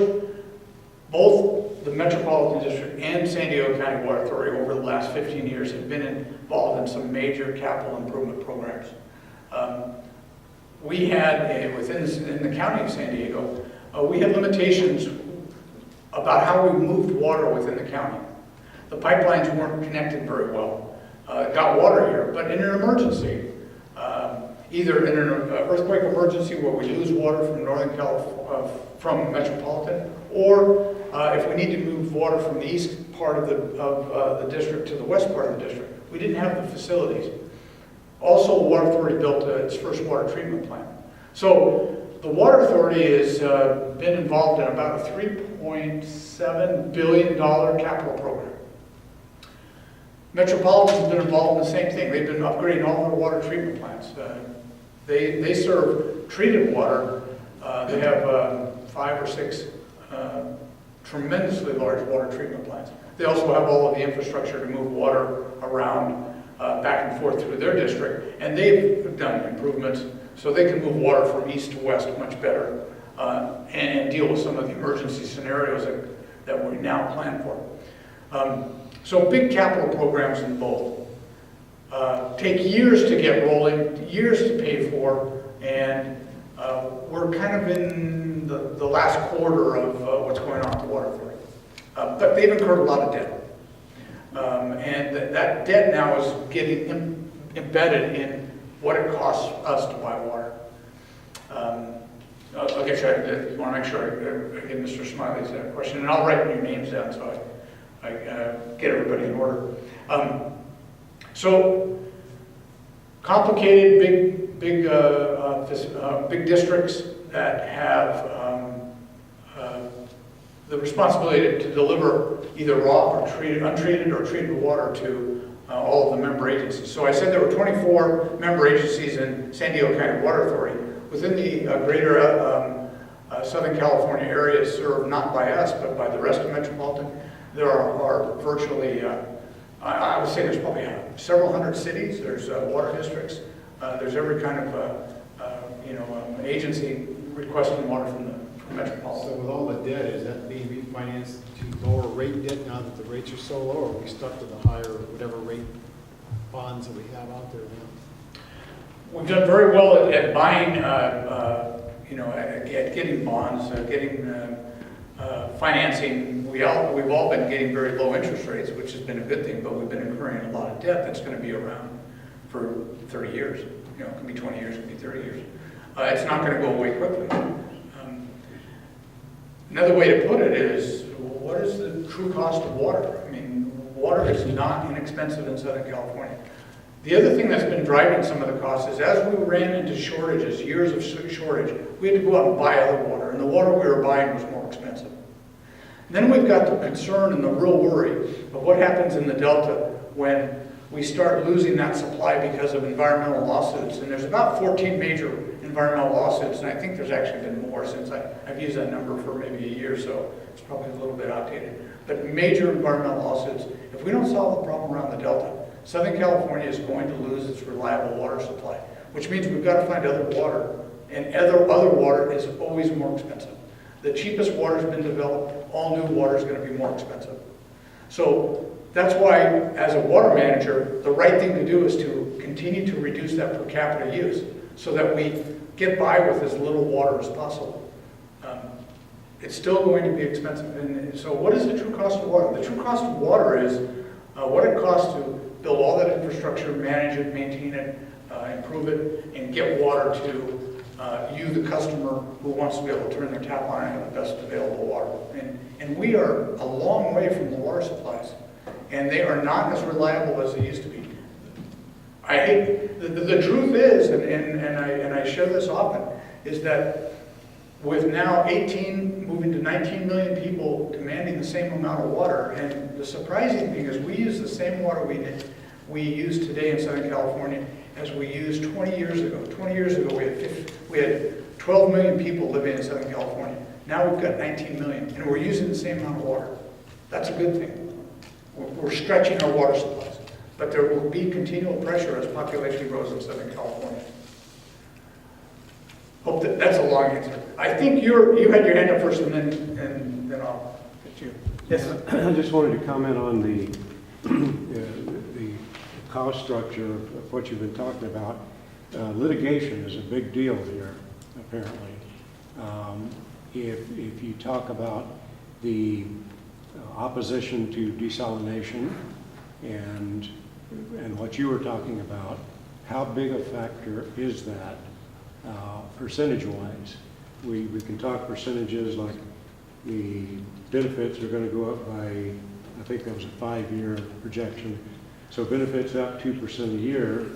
both the Metropolitan District and San Diego County Water Authority over the last 15 years have been involved in some major capital improvement programs. We had, within the county of San Diego, we had limitations about how we moved water within the county. The pipelines weren't connected very well. Got water here, but in an emergency, either in an earthquake emergency where we lose water from from Metropolitan, or if we need to move water from the east part of the district to the west part of the district, we didn't have the facilities. Also, Water Authority built its first water treatment plant. So the Water Authority has been involved in about a $3.7 billion capital program. Metropolitan's been involved in the same thing. They've been upgrading all their water treatment plants. They serve treated water. They have 5 or 6 tremendously large water treatment plants. They also have all of the infrastructure to move water around back and forth through their district, and they've done improvements so they can move water from east to west much better and deal with some of the emergency scenarios that we now plan for. So big capital programs in both. Take years to get rolling, years to pay for, and we're kind of in the last quarter of what's going on at the Water Authority. But they've incurred a lot of debt. And that debt now is getting embedded in what it costs us to buy water. I'll get you, I want to make sure I give Mr. Smiley's question, and I'll write your names down so I get everybody in order. So complicated, big districts that have the responsibility to deliver either raw or untreated or treated water to all of the member agencies. So I said there were 24 member agencies in San Diego County Water Authority. Within the greater Southern California area served not by us, but by the rest of Metropolitan, there are virtually, I would say there's probably several hundred cities. There's water districts. There's every kind of, agency requesting water from Metropolitan. So with all the debt, is that being refinanced to lower rate debt now that the rates are so low, or are we stuck to the higher, whatever rate bonds that we have out there now? We've done very well at buying, at getting bonds, getting financing. We've all been getting very low interest rates, which has been a good thing, but we've been incurring a lot of debt that's going to be around for 30 years. It could be 20 years, it could be 30 years. It's not going to go away quickly. Another way to put it is, what is the true cost of water? I mean, water is not inexpensive in Southern California. The other thing that's been driving some of the costs is as we ran into shortages, years of shortage, we had to go out and buy other water, and the water we were buying was more expensive. Then we've got the concern and the real worry of what happens in the Delta when we start losing that supply because of environmental lawsuits. And there's about 14 major environmental lawsuits, and I think there's actually been more since I've used that number for maybe a year, so it's probably a little bit outdated. But major environmental lawsuits, if we don't solve the problem around the Delta, Southern California is going to lose its reliable water supply, which means we've got to find other water, and other water is always more expensive. The cheapest water has been developed, all new water is going to be more expensive. So that's why, as a water manager, the right thing to do is to continue to reduce that per capita use so that we get by with as little water as possible. It's still going to be expensive. And so what is the true cost of water? The true cost of water is what it costs to build all that infrastructure, manage it, maintain it, improve it, and get water to you, the customer, who wants to be able to turn their tap on and have the best available water. And we are a long way from the water supplies, and they are not as reliable as they used to be. I hate, the truth is, and I share this often, is that with now 18 moving to 19 million people demanding the same amount of water, and the surprising thing is we use the same water we use today in Southern California as we used 20 years ago. 20 years ago we had 12 million people living in Southern California. Now we've got 19 million, and we're using the same amount of water. That's a good thing. We're stretching our water supplies, but there will be continual pressure as population grows in Southern California. Hope that's a long answer. I think you had your hand up first, and then I'll get you. Yes. I just wanted to comment on the cost structure of what you've been talking about. Litigation is a big deal here, apparently. If you talk about the opposition to desalination and what you were talking about, how big a factor is that percentage-wise? We can talk percentages like the benefits are going to go up by, I think that was a 5-year projection. So benefits up 2% a year.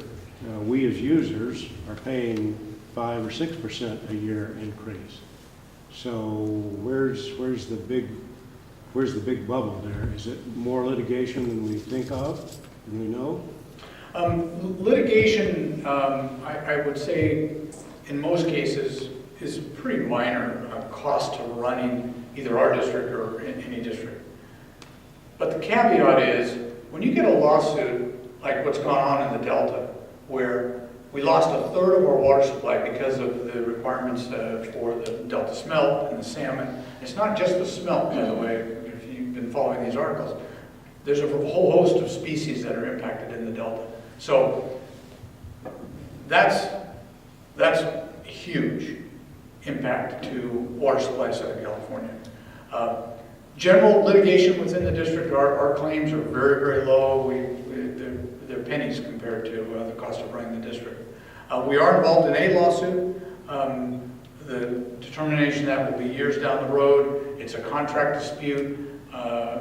We as users are paying 5 or 6% a year increase. So where's the big bubble there? Is it more litigation than we think of, than we know? Litigation, I would say, in most cases, is a pretty minor cost to running either our district or any district. But the caveat is, when you get a lawsuit like what's gone on in the Delta, where we lost a third of our water supply because of the requirements for the Delta smelt and the salmon. It's not just the smelt, by the way, if you've been following these articles. There's a whole host of species that are impacted in the Delta. So that's huge impact to water supply in Southern California. General litigation within the district, our claims are very, very low. They're pennies compared to the cost of running the district. We are involved in a lawsuit. The determination that will be years down the road. It's a contract dispute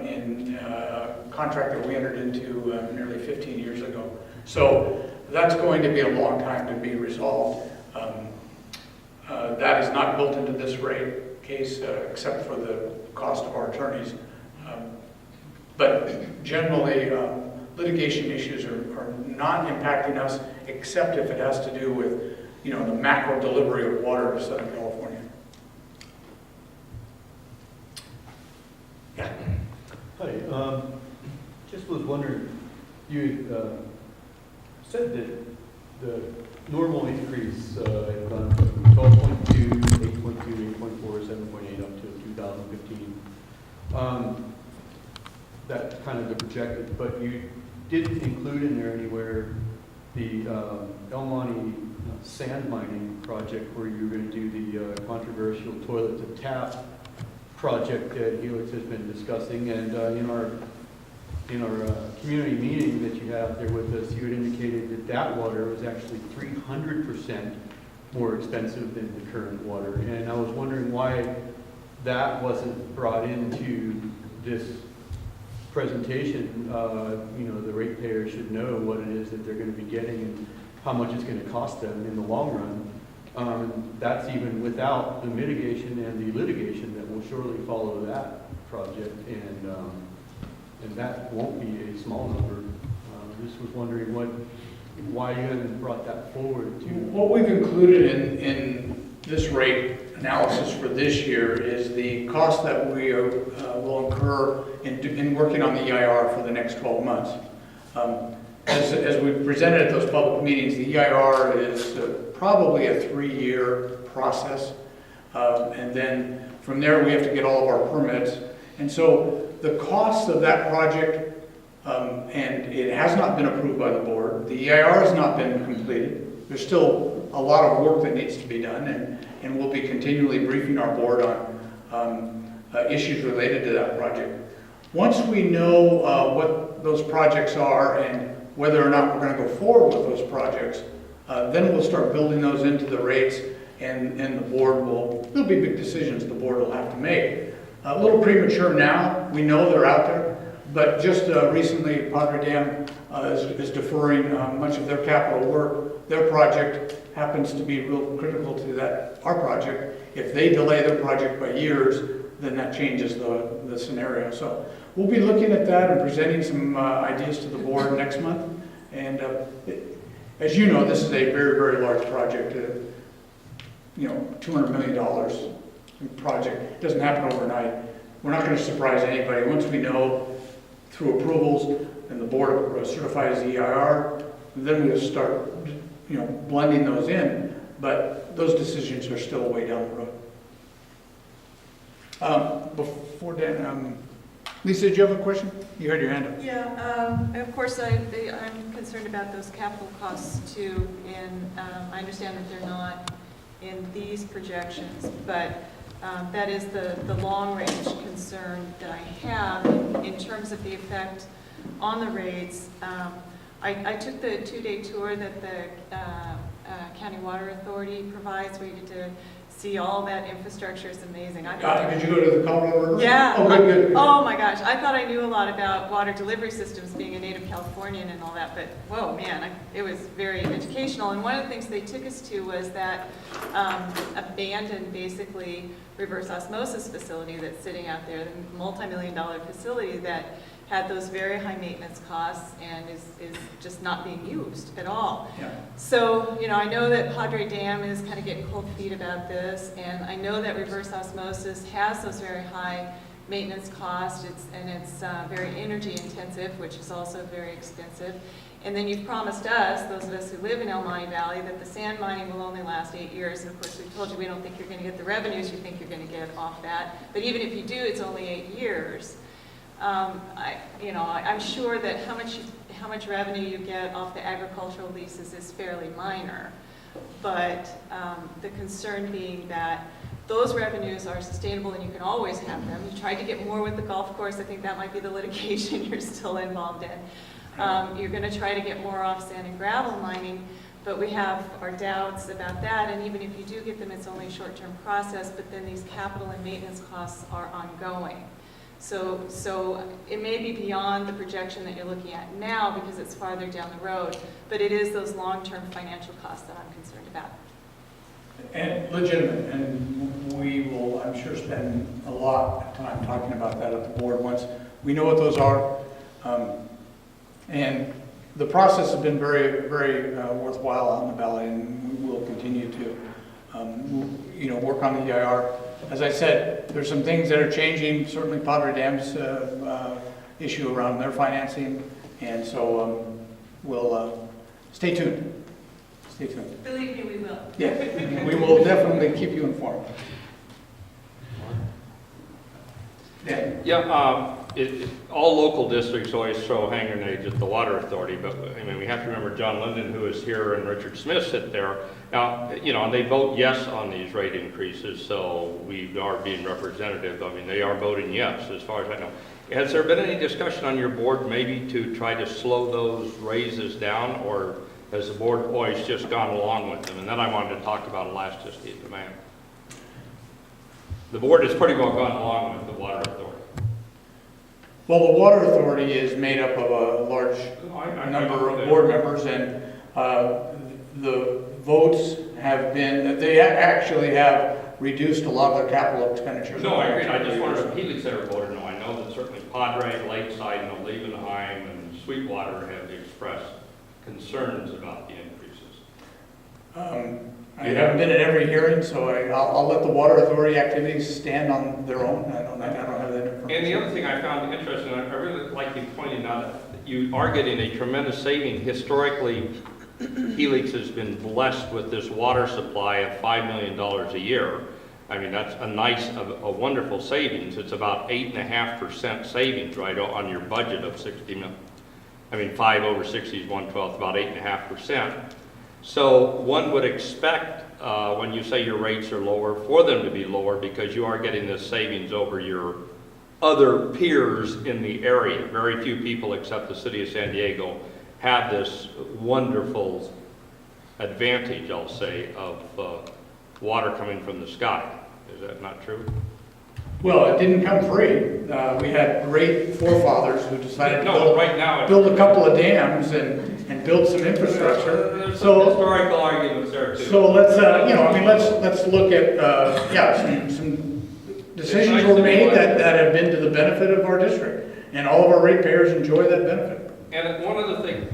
in a contract that we entered into nearly 15 years ago. So that's going to be a long time to be resolved. That is not built into this rate case except for the cost of our attorneys. But generally, litigation issues are not impacting us except if it has to do with, the macro delivery of water to Southern California. Yeah. Hi, just was wondering, you said that the normal increase had gone from 12.2, 8.2, 8.4, 7.8 up to 2015. That's kind of the projected, but you didn't include in there anywhere the El Monte sand mining project where you're going to do the controversial toilet to tap project that Helix has been discussing. And in our community meeting that you have there with us, you had indicated that water was actually 300% more expensive than the current water. And I was wondering why that wasn't brought into this presentation. The ratepayer should know what it is that they're going to be getting and how much it's going to cost them in the long run. That's even without the mitigation and the litigation that will surely follow that project, and that won't be a small number. Just was wondering why you hadn't brought that forward to. What we've included in this rate analysis for this year is the cost that we will incur in working on the EIR for the next 12 months. As we presented at those public meetings, the EIR is probably a 3-year process. And then from there, we have to get all of our permits. And so the cost of that project, and it has not been approved by the board. The EIR has not been completed. There's still a lot of work that needs to be done, and we'll be continually briefing our board on issues related to that project. Once we know what those projects are and whether or not we're going to go forward with those projects, then we'll start building those into the rates, and the board there'll be big decisions the board will have to make. A little premature now. We know they're out there, but just recently Padre Dam is deferring much of their capital work. Their project happens to be real critical to our project. If they delay their project by years, then that changes the scenario. So we'll be looking at that and presenting some ideas to the board next month. And as you know, this is a very, very large project. $200 million project. It doesn't happen overnight. We're not going to surprise anybody. Once we know through approvals and the board certifies the EIR, then we'll start, blending those in. But those decisions are still way down the road. Before Dan, Lisa, did you have a question? You had your hand up. Yeah, of course I'm concerned about those capital costs too, and I understand that they're not in these projections, but that is the long-range concern that I have in terms of the effect on the rates. I took the 2-day tour that the County Water Authority provides, where you get to see all that infrastructure is amazing. I thought Did you go to the Colorado River? yeah. Oh, good. Oh my gosh, I thought I knew a lot about water delivery systems, being a native Californian and all that, but whoa, man, it was very educational. And one of the things they took us to was that abandoned, basically, reverse osmosis facility that's sitting out there, the multi-million-dollar facility that had those very high maintenance costs and is just not being used at all. Yeah. So, you know, I know that Padre Dam is kind of getting cold feet about this, and I know that reverse osmosis has those very high maintenance costs, it's very energy intensive, which is also very expensive. And then you've promised us, those of us who live in El Monte Valley, that the sand mining will only last 8 years. And of course, we've told you we don't think you're going to get the revenues you think you're going to get off that. But even if you do, it's only 8 years. I'm sure that how much revenue you get off the agricultural leases is fairly minor, but the concern being that those revenues are sustainable and you can always have them. You tried to get more with the golf course. I think that might be the litigation you're still involved in. You're going to try to get more off sand and gravel mining, but we have our doubts about that. And even if you do get them, it's only a short-term process, but then these capital and maintenance costs are ongoing. So it may be beyond the projection that you're looking at now because it's farther down the road, but it is those long-term financial costs that I'm concerned about. And legitimate, and we will, I'm sure, spend a lot of time talking about that at the board once we know what those are. And the process has been very, very worthwhile out in the valley, and we will continue to, work on the EIR. As I said, there's some things that are changing, certainly Padre Dam's issue around their financing, and so we'll stay tuned. Stay tuned. Believe me, we will. Yeah, we will definitely keep you informed. Dan? Yeah, all local districts always throw hand grenades at the water authority, but I mean, we have to remember John Linden, who is here, and Richard Smith sit there. Now, and they vote yes on these rate increases, so we are being representative. I mean, they are voting yes, as far as I know. Has there been any discussion on your board maybe to try to slow those raises down, or has the board always just gone along with them? And then I wanted to talk about elasticity of demand. The board has pretty well gone along with the water authority. Well, the water authority is made up of a large number of board members, and the votes have been, they actually have reduced a lot of their capital expenditures. No, I agree. I just wondered if Helix ever voted no. I know that certainly Padre, Lakeside, Levenheim, and Sweetwater have expressed concerns about the increases. I haven't been at every hearing, so I'll let the water authority activities stand on their own. I don't have that information. And the other thing I found interesting, I really like you pointing out that you are getting a tremendous saving. Historically, Helix has been blessed with this water supply of $5 million a year. I mean, that's a wonderful savings. It's about 8.5% savings, right, on your budget of 60 million. I mean, 5 over 60 is 1/12, about 8.5%. So one would expect, when you say your rates are lower, for them to be lower because you are getting this savings over your other peers in the area. Very few people except the city of San Diego have this wonderful advantage, I'll say, of water coming from the sky. Is that not true? Well, it didn't come free. We had great forefathers who decided to build a couple of dams and build some infrastructure. There's some historical arguments there too. So let's, let's look at, some decisions were made that have been to the benefit of our district, and all of our ratepayers enjoy that benefit. And one other thing,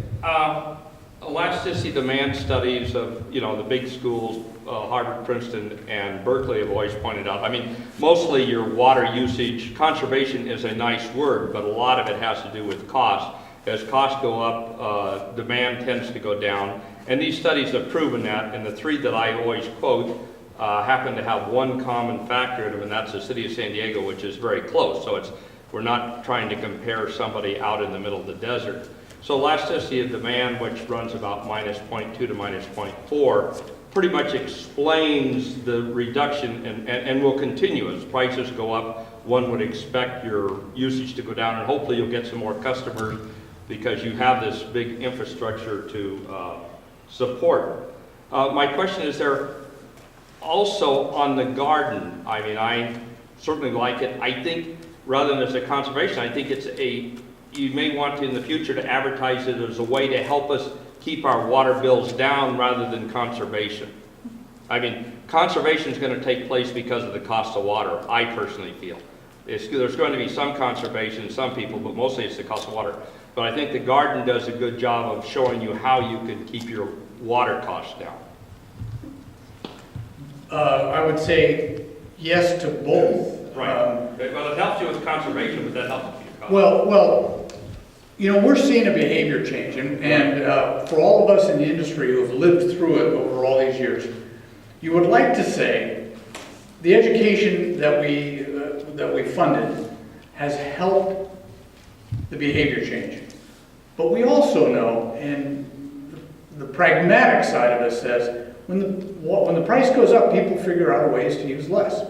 elasticity demand studies of, the big schools, Harvard, Princeton, and Berkeley have always pointed out, I mean, mostly your water usage, conservation is a nice word, but a lot of it has to do with cost. As costs go up, demand tends to go down. And these studies have proven that, and the three that I always quote happen to have one common factor in them, and that's the city of San Diego, which is very close. So we're not trying to compare somebody out in the middle of the desert. So elasticity of demand, which runs about -0.2 to -0.4, pretty much explains the reduction and will continue as prices go up. One would expect your usage to go down, and hopefully you'll get some more customers because you have this big infrastructure to support. My question is, Also, on the garden, I mean, I certainly like it. I think, rather than as a conservation, I think you may want to, in the future, to advertise it as a way to help us keep our water bills down rather than conservation. I mean, conservation is going to take place because of the cost of water, I personally feel. There's going to be some conservation in some people, but mostly it's the cost of water. But I think the garden does a good job of showing you how you can keep your water costs down. I would say yes to both. Right. Well, it helps you with conservation, but that helps you with cost. Well, you know, we're seeing a behavior change, and for all of us in the industry who have lived through it over all these years, you would like to say the education that we funded has helped the behavior change. But we also know, and the pragmatic side of us says, when the price goes up, people figure out ways to use less.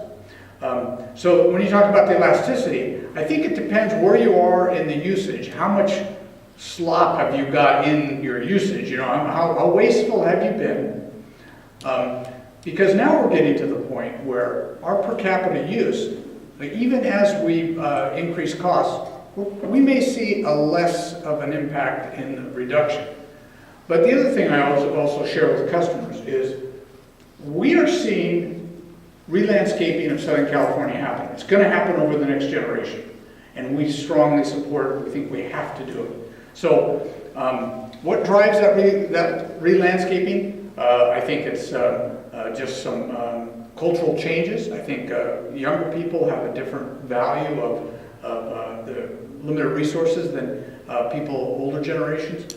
So when you talk about the elasticity, I think it depends where you are in the usage. How much slop have you got in your usage? You know, how wasteful have you been? Because now we're getting to the point where our per capita use, even as we increase costs, we may see a less of an impact in the reduction. But the other thing I also share with customers is we are seeing re-landscaping of Southern California happen. It's going to happen over the next generation. And we strongly support it. We think we have to do it. So what drives that re-landscaping? I think it's just some cultural changes. I think younger people have a different value of the limited resources than older generations.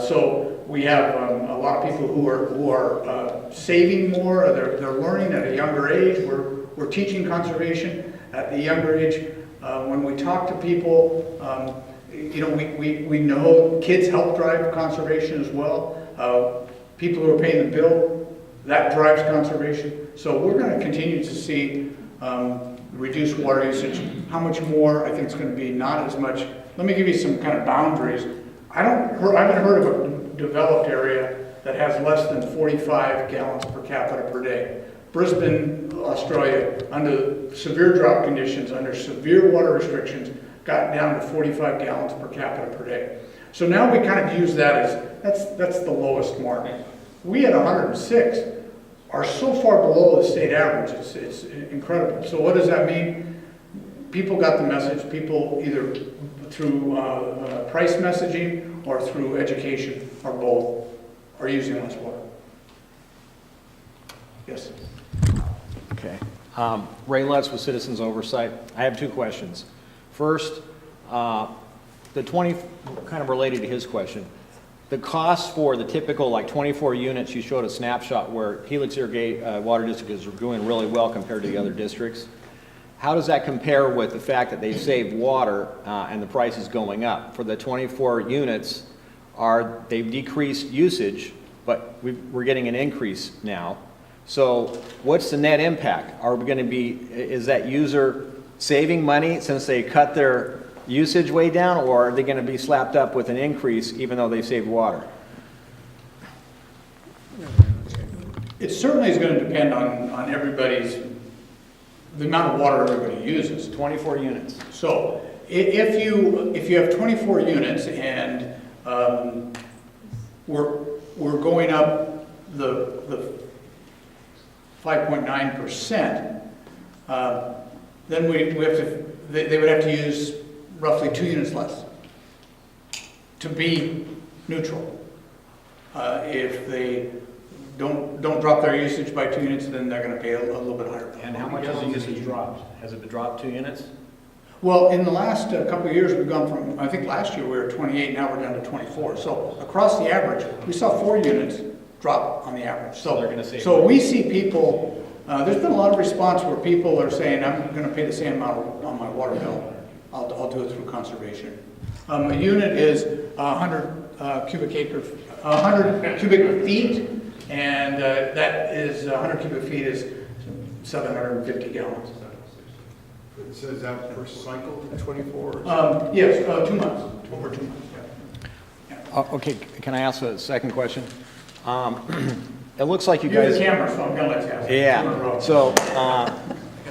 So we have a lot of people who are saving more. They're learning at a younger age. We're teaching conservation at the younger age. When we talk to people, you know, we know kids help drive conservation as well. People who are paying the bill, that drives conservation. So we're going to continue to see reduced water usage. How much more? I think it's going to be not as much. Let me give you some kind of boundaries. I haven't heard of a developed area that has less than 45 gallons per capita per day. Brisbane, Australia, under severe drought conditions, under severe water restrictions, got down to 45 gallons per capita per day. So now we kind of use that as, that's the lowest mark. We at 106 are so far below the state average, it's incredible. So what does that mean? People got the message. People either through price messaging or through education or both are using less water. Yes. Okay. Ray Lutz with Citizens Oversight. I have two questions. First, the 20, kind of related to his question, the cost for the typical like 24 units, you showed a snapshot where Helix Irrigate Water District is doing really well compared to the other districts. How does that compare with the fact that they've saved water and the price is going up? For the 24 units, they've decreased usage, but we're getting an increase now. So what's the net impact? Are we going to be, is that user saving money since they cut their usage way down, or are they going to be slapped up with an increase even though they saved water? It certainly is going to depend on everybody's, the amount of water everybody uses. 24 units. So if you have 24 units and we're going up the 5.9%, then we have to, they would have to use roughly 2 units less to be neutral. If they don't drop their usage by 2 units, then they're going to pay a little bit higher. And how much has the usage dropped? Has it dropped 2 units? Well, in the last couple of years, we've gone from, I think last year we were 28, now we're down to 24. So across the average, we saw 4 units drop on the average. So they're going to save. So we see people, there's been a lot of response where people are saying, I'm going to pay the same amount on my water bill. I'll do it through conservation. A unit is 100 cubic feet, and that is 100 cubic feet is 750 gallons. So is that per cycle, 24? Yes, 2 months, over 2 months. Yeah. Okay, can I ask a second question? it looks like you You have guys. the camera, so I'm gonna let you have it. Two in a Yeah, row. so,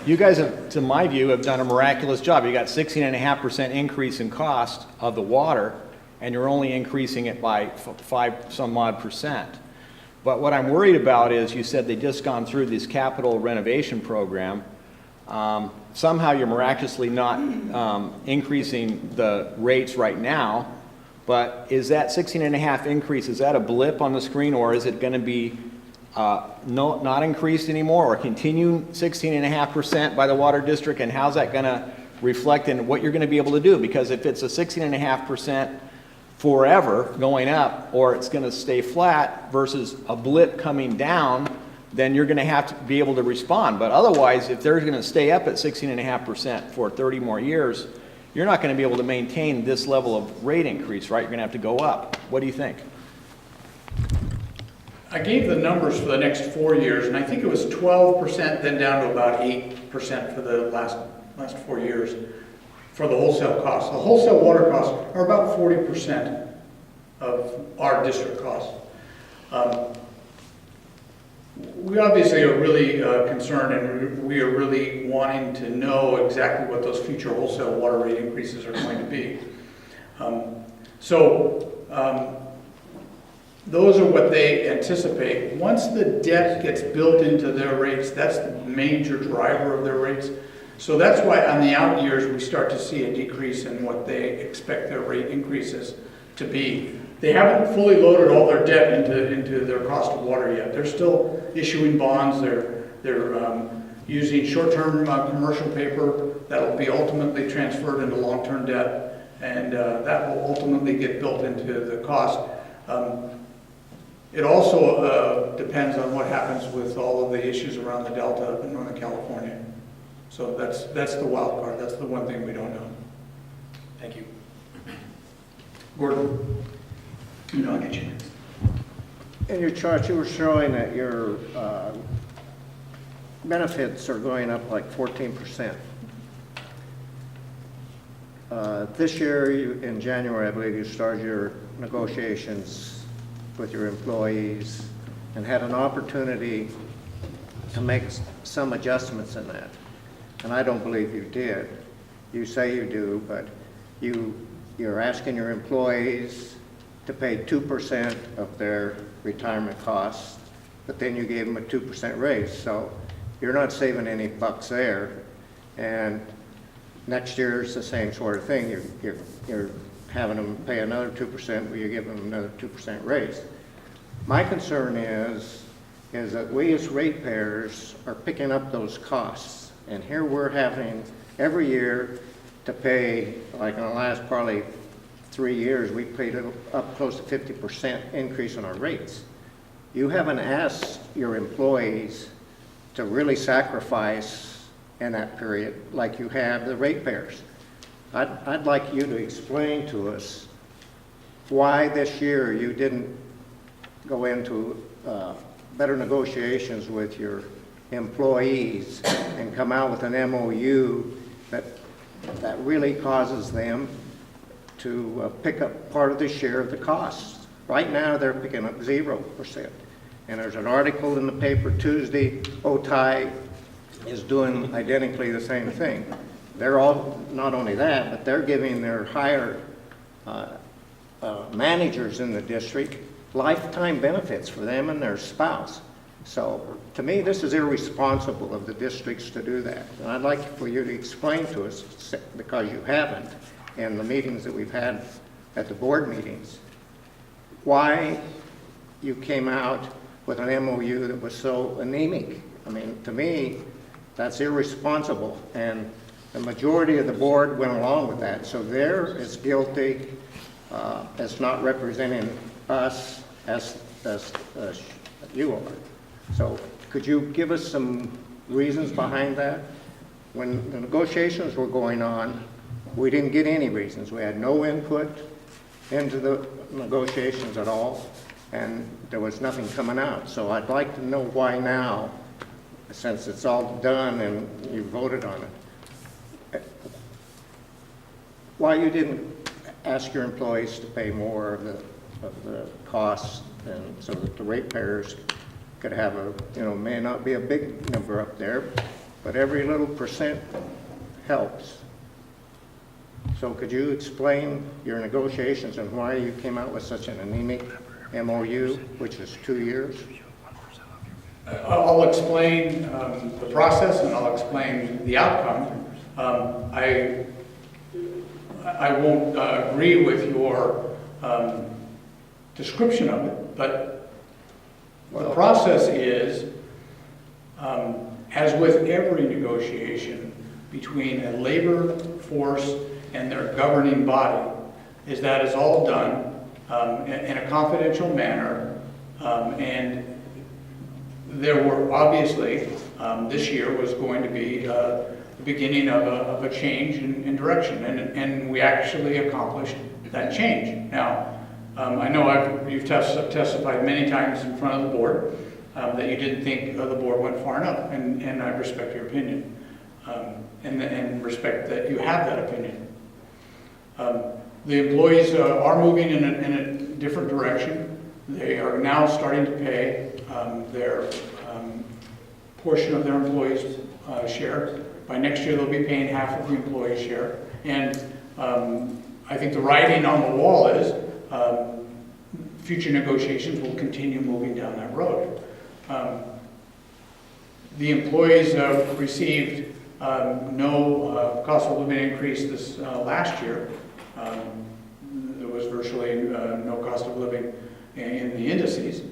you guys have, to my view, have done a miraculous job. You got 16.5% increase in cost of the water, and you're only increasing it by 5% But what I'm worried about is, you said they just gone through this capital renovation program. Somehow you're miraculously not increasing the rates right now, but is that 16.5 increase, is that a blip on the screen, or is it gonna be not increased anymore, or continue 16.5% by the water district, and how's that gonna reflect in what you're gonna be able to do? Because if it's a 16.5% forever going up, or it's gonna stay flat versus a blip coming down, then you're gonna have to be able to respond. But otherwise, if they're gonna stay up at 16.5% for 30 more years, you're not gonna be able to maintain this level of rate increase, right? You're gonna have to go up. What do you think? I gave the numbers for the next 4 years, and I think it was 12%, then down to about 8% for the last 4 years for the wholesale costs. The wholesale water costs are about 40% of our district costs. We obviously are really concerned, and we are really wanting to know exactly what those future wholesale water rate increases are going to be. Those are what they anticipate. Once the debt gets built into their rates, that's the major driver of their rates. So that's why on the out years, we start to see a decrease in what they expect their rate increases to be. They haven't fully loaded all their debt into their cost of water yet. They're still issuing bonds. They're using short-term commercial paper that will be ultimately transferred into long-term debt, and that will ultimately get built into the cost. It also depends on what happens with all of the issues around the Delta up in Northern California. So that's the wild card. That's the one thing we don't know. Thank you. Gordon, I'll get you next. In your chart, you were showing that your benefits are going up like 14%. This year, in January, I believe you started your negotiations with your employees and had an opportunity to make some adjustments in that. And I don't believe you did. You say you do, but you're asking your employees to pay 2% of their retirement costs, but then you gave them a 2% raise. So you're not saving any bucks there. And next year is the same sort of thing. You're having them pay another 2%, but you give them another 2% raise. My concern is that we as ratepayers are picking up those costs. And here we're having every year to pay, like in the last probably 3 years, we paid up close to 50% increase in our rates. You haven't asked your employees to really sacrifice in that period like you have the ratepayers. I'd like you to explain to us why this year you didn't go into better negotiations with your employees and come out with an MOU that really causes them to pick up part of the share of the costs. Right now, they're picking up 0%. And there's an article in the paper Tuesday, OTI is doing identically the same thing. They're all, not only that, but they're giving their higher managers in the district lifetime benefits for them and their spouse. So to me, this is irresponsible of the districts to do that. And I'd like for you to explain to us, because you haven't, in the meetings that we've had at the board meetings, why you came out with an MOU that was so anemic. I mean, to me, that's irresponsible. And the majority of the board went along with that. So they're as guilty as not representing us as you are. So could you give us some reasons behind that? When the negotiations were going on, we didn't get any reasons. We had no input into the negotiations at all, and there was nothing coming out. So I'd like to know why now, since it's all done and you voted on it, why you didn't ask your employees to pay more of the costs, and so that the ratepayers could have a, may not be a big number up there, but every little percent helps. So could you explain your negotiations and why you came out with such an anemic MOU, which is 2 years? I'll explain the process and I'll explain the outcome. I won't agree with your description of it, but the process is, as with every negotiation between a labor force and their governing body, is that is all done in a confidential manner, and there were obviously, this year was going to be the beginning of a change in direction, and we actually accomplished that change. Now, I know you've testified many times in front of the board that you didn't think the board went far enough, and I respect your opinion, and respect that you have that opinion. The employees are moving in a different direction. They are now starting to pay their portion of their employees' share. By next year, they'll be paying half of the employee's share. And I think the writing on the wall is future negotiations will continue moving down that road. The employees received no cost of living increase this last year. There was virtually no cost of living in the indices.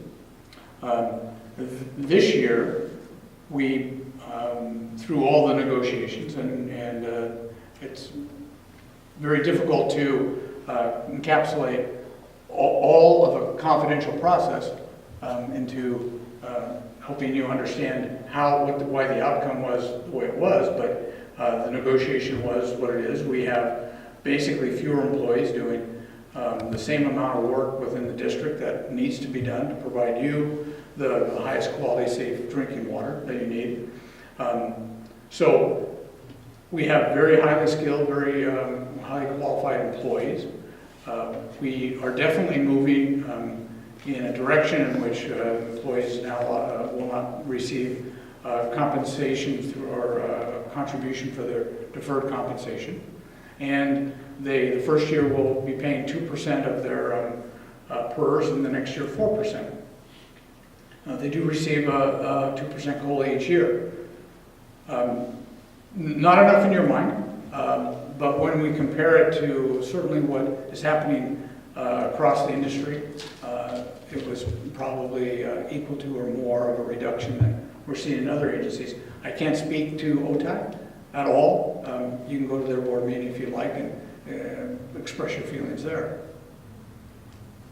This year, we, through all the negotiations, and it's very difficult to encapsulate all of a confidential process into helping you understand why the outcome was the way it was, but the negotiation was what it is. We have basically fewer employees doing the same amount of work within the district that needs to be done to provide you the highest quality, safe drinking water that you need. So we have very highly skilled, very highly qualified employees. We are definitely moving in a direction in which employees now will not receive compensation through or contribution for their deferred compensation. And the first year will be paying 2% of their PERS, and the next year 4%. They do receive a 2% COLA each year. Not enough in your mind, but when we compare it to certainly what is happening across the industry, it was probably equal to or more of a reduction than we're seeing in other agencies. I can't speak to OTAC at all. You can go to their board meeting if you'd like and express your feelings there.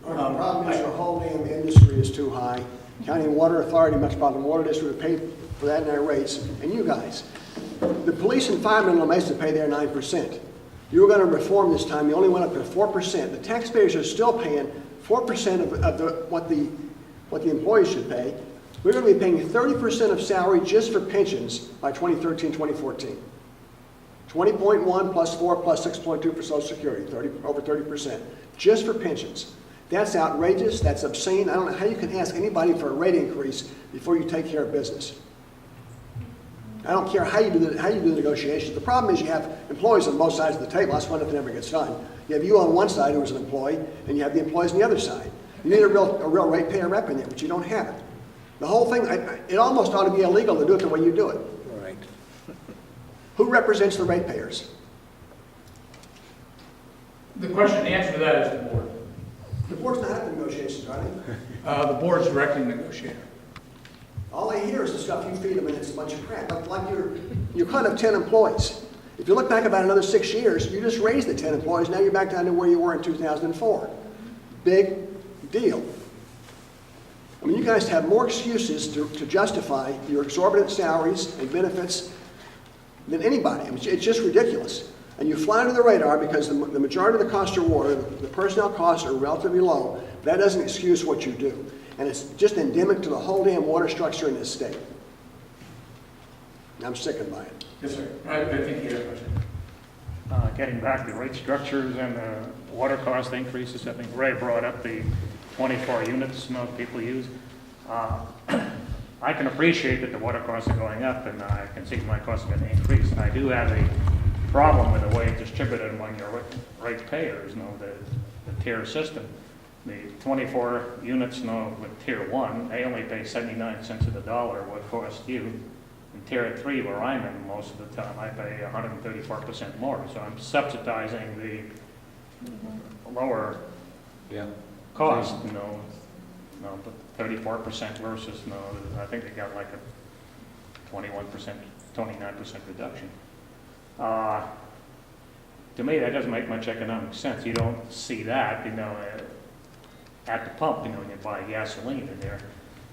The problem is the whole damn industry is too high. County Water Authority, Metropolitan Water District would pay for that in their rates, and you guys. The police and firemen in La Mesa pay their 9%. You were going to reform this time, you only went up to 4%. The taxpayers are still paying 4% of what the employees should pay. We're going to be paying 30% of salary just for pensions by 2013, 2014. 20.1 plus 4 plus 6.2 for Social Security, over 30%, just for pensions. That's outrageous, that's obscene. I don't know how you can ask anybody for a rate increase before you take care of business. I don't care how you do the negotiations. The problem is you have employees on both sides of the table. That's why nothing ever gets done. You have you on one side who is an employee, and you have the employees on the other side. You need a real ratepayer rep in there, but you don't have it. The whole thing, it almost ought to be illegal to do it the way you do it. Right. Who represents the ratepayers? The answer to that is the board. The board's not having negotiations, are they? The board's directing negotiator. All they hear is the stuff you feed them, and it's a bunch of crap. Like you're kind of 10 employees. If you look back about another 6 years, you just raised the 10 employees. Now you're back down to where you were in 2004. Big deal. I mean, you guys have more excuses to justify your exorbitant salaries and benefits than anybody. I mean, it's just ridiculous. And you fly under the radar because the majority of the costs are water, the personnel costs are relatively low. That doesn't excuse what you do. And it's just endemic to the whole damn water structure in this state. I'm sickened by it. Yes, sir. I think you have a question. Getting back to the rate structures and the water cost increases, I think Ray brought up the 24 units most people use. I can appreciate that the water costs are going up, and I can see my costs are going to increase. I do have a problem with the way it's distributed among your ratepayers, the tier system. The 24 units, with tier 1, they only pay 79 cents of the dollar what cost you. In tier 3, where I'm in most of the time, I pay 134% more. So I'm subsidizing the lower cost, but 34% versus, I think they got like a 21%, 29% reduction. To me, that doesn't make much economic sense. You don't see that, at the pump, when you buy gasoline in there.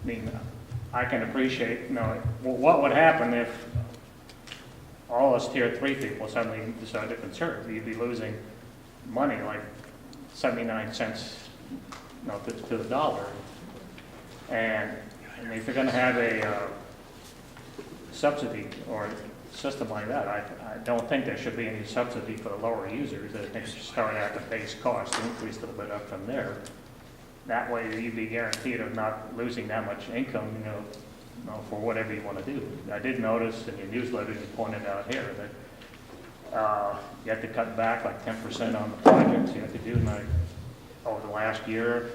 I mean, I can appreciate, what would happen if all us tier 3 people suddenly decide to conserve? You'd be losing money like 79 cents to the dollar. And if you're going to have a subsidy or system like that, I don't think there should be any subsidy for the lower users. I think it should start at the base cost, increase a little bit up from there. That way you'd be guaranteed of not losing that much income, for whatever you want to do. I did notice in your newsletter, you pointed out here that you have to cut back like 10% on the projects you have to do over the last year.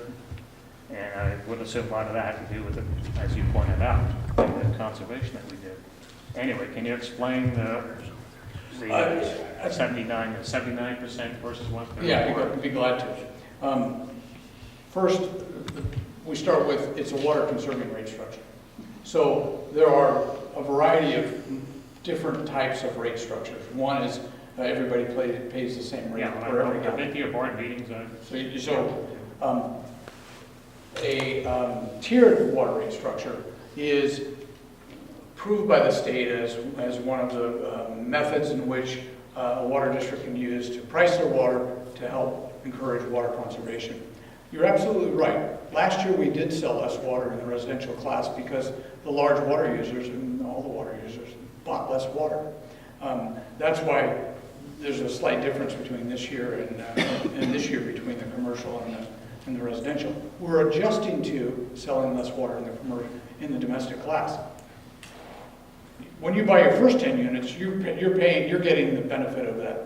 And I would assume a lot of that had to do with the, as you pointed out, the conservation that we did. Anyway, can you explain the 79% versus 134? Yeah, I'd be glad to. First, we start with, it's a water conserving rate structure. So there are a variety of different types of rate structures. One is everybody pays the same rate. I've been to your board meetings. A tiered water rate structure is approved by the state as one of the methods in which a water district can use to price their water to help encourage water conservation. You're absolutely right. Last year we did sell less water in the residential class because the large water users and all the water users bought less water. That's why there's a slight difference between this year and this year between the commercial and the residential. We're adjusting to selling less water in the domestic class. When you buy your first 10 units, you're getting the benefit of that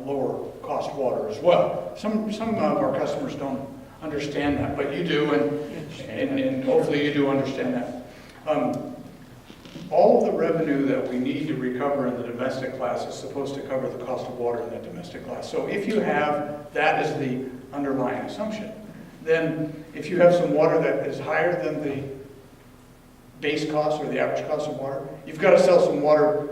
lower cost water as well. Some of our customers don't understand that, but you do, and hopefully you do understand that. All of the revenue that we need to recover in the domestic class is supposed to cover the cost of water in the domestic class. So if you have that as the underlying assumption, then if you have some water that is higher than the base cost or the average cost of water, you've got to sell some water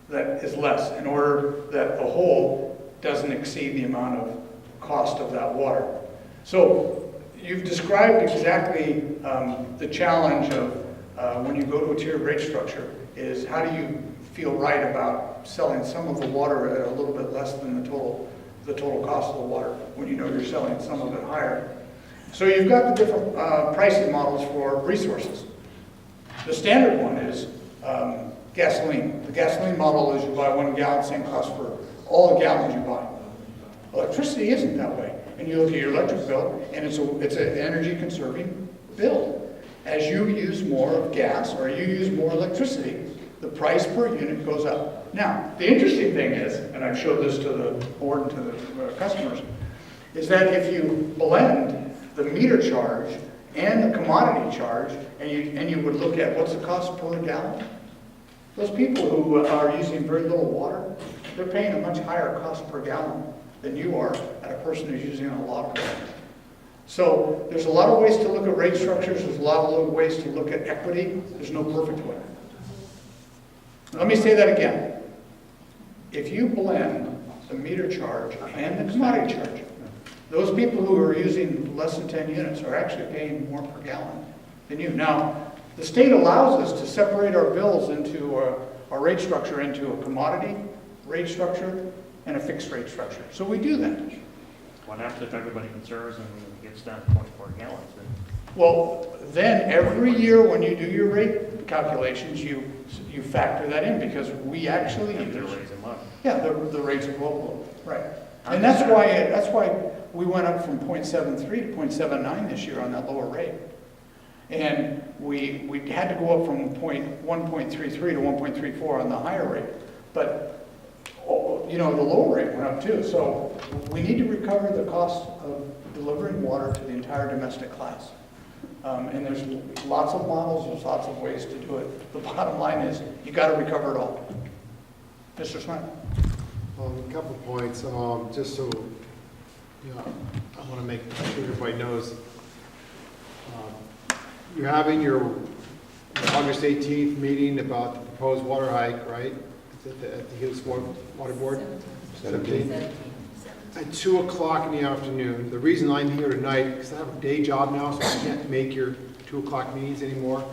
that is less in order that the whole doesn't exceed the amount of cost of that water. So you've described exactly the challenge of when you go to a tiered rate structure is how do you feel right about selling some of the water at a little bit less than the total cost of the water when you know you're selling some of it higher. So you've got the different pricing models for resources. The standard one is gasoline. The gasoline model is you buy 1 gallon, same cost for all the gallons you buy. Electricity isn't that way. And you look at your electric bill, and it's an energy conserving bill. As you use more of gas or you use more electricity, the price per unit goes up. Now, the interesting thing is, and I've showed this to the board and to the customers, is that if you blend the meter charge and the commodity charge, and you would look at what's the cost per gallon, those people who are using very little water, they're paying a much higher cost per gallon than you are at a person who's using a lot of water. So there's a lot of ways to look at rate structures. There's a lot of ways to look at equity. There's no perfect way. Let me say that again. If you blend the meter charge and the commodity charge, those people who are using less than 10 units are actually paying more per gallon than you. Now, the state allows us to separate our bills into our rate structure into a commodity rate structure and a fixed rate structure. So we do that. What happens if everybody conserves and gets down to 24 gallons? Then? Well, then every year when you do your rate calculations, you factor that in because we actually use. Raise them up. Yeah, the rates are global, right? And that's why we went up from 0.73 to 0.79 this year on that lower rate. And we had to go up from 1.33 to 1.34 on the higher rate. But, you know, the lower rate went up too. So we need to recover the cost of delivering water to the entire domestic class. And there's lots of models, there's lots of ways to do it. The bottom line is, you got to recover it all. Mr. Smith? A couple of points, just so, you know, I want to make sure everybody knows. You're having your August 18th meeting about the proposed water hike, right? At the Helix Water Board? 17th. At 2 o'clock in the afternoon. The reason I'm here tonight, because I have a day job now, so I can't make your 2 o'clock meetings anymore.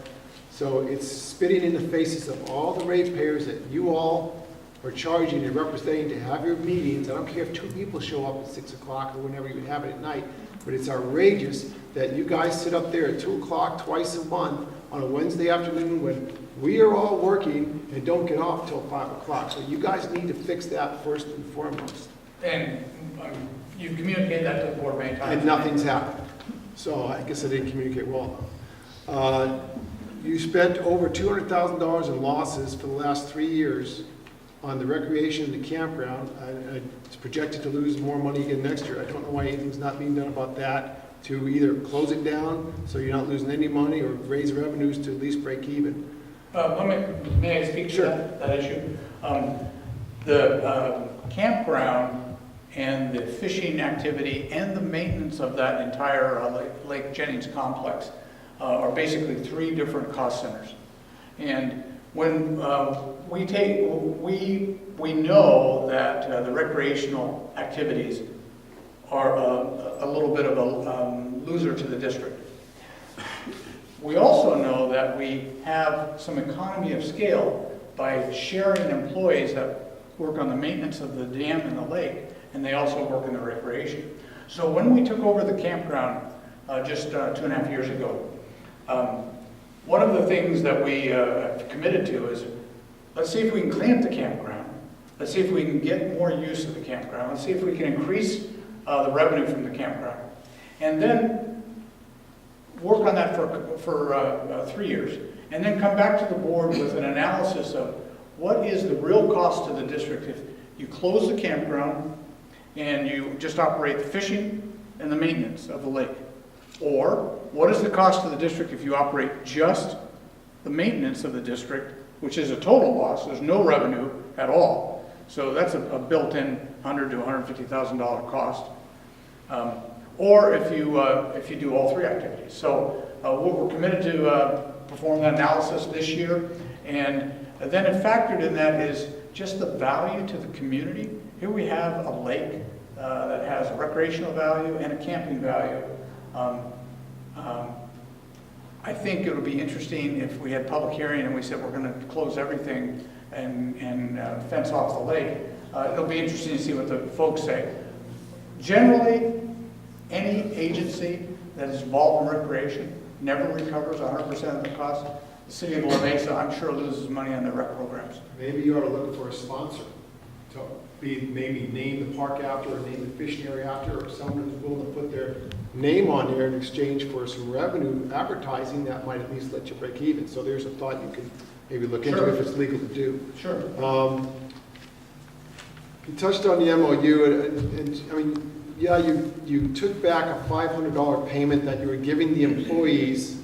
So it's spitting in the faces of all the ratepayers that you all are charging and representing to have your meetings. I don't care if 2 people show up at 6 o'clock or whenever you have it at night, but it's outrageous that you guys sit up there at 2 o'clock twice a month on a Wednesday afternoon when we are all working and don't get off till 5 o'clock. So you guys need to fix that first and foremost. And you've communicated that to the board many times. And nothing's happened. So I guess I didn't communicate well. You spent over $200,000 in losses for the last 3 years on the recreation and the campground. It's projected to lose more money again next year. I don't know why anything's not being done about that, to either close it down so you're not losing any money or raise revenues to at least break even. May I speak to that issue? The campground and the fishing activity and the maintenance of that entire Lake Jennings complex are basically 3 different cost centers. And when we know that the recreational activities are a little bit of a loser to the district. We also know that we have some economy of scale by sharing employees that work on the maintenance of the dam and the lake, and they also work in the recreation. So when we took over the campground just 2.5 years ago, one of the things that we committed to is, let's see if we can clean up the campground. Let's see if we can get more use of the campground. Let's see if we can increase the revenue from the campground. And then work on that for 3 years. And then come back to the board with an analysis of what is the real cost to the district if you close the campground and you just operate the fishing and the maintenance of the lake. Or what is the cost to the district if you operate just the maintenance of the district, which is a total loss. There's no revenue at all. So that's a built-in $100,000 to $150,000 cost. Or if you do all 3 activities. So we're committed to perform that analysis this year. And then it factored in that is just the value to the community. Here we have a lake that has a recreational value and a camping value. I think it would be interesting if we had public hearing and we said we're going to close everything and fence off the lake. It'll be interesting to see what the folks say. Generally, any agency that is involved in recreation never recovers 100% of the cost. The city of La Mesa, I'm sure, loses money on their rec programs. Maybe you ought to look for a sponsor to maybe name the park after or name the fishing area after, or someone who's willing to put their name on there in exchange for some revenue advertising that might at least let you break even. So there's a thought you can maybe look into if it's legal to do. Sure. You touched on the MOU, and I mean, yeah, you took back a $500 payment that you were giving the employees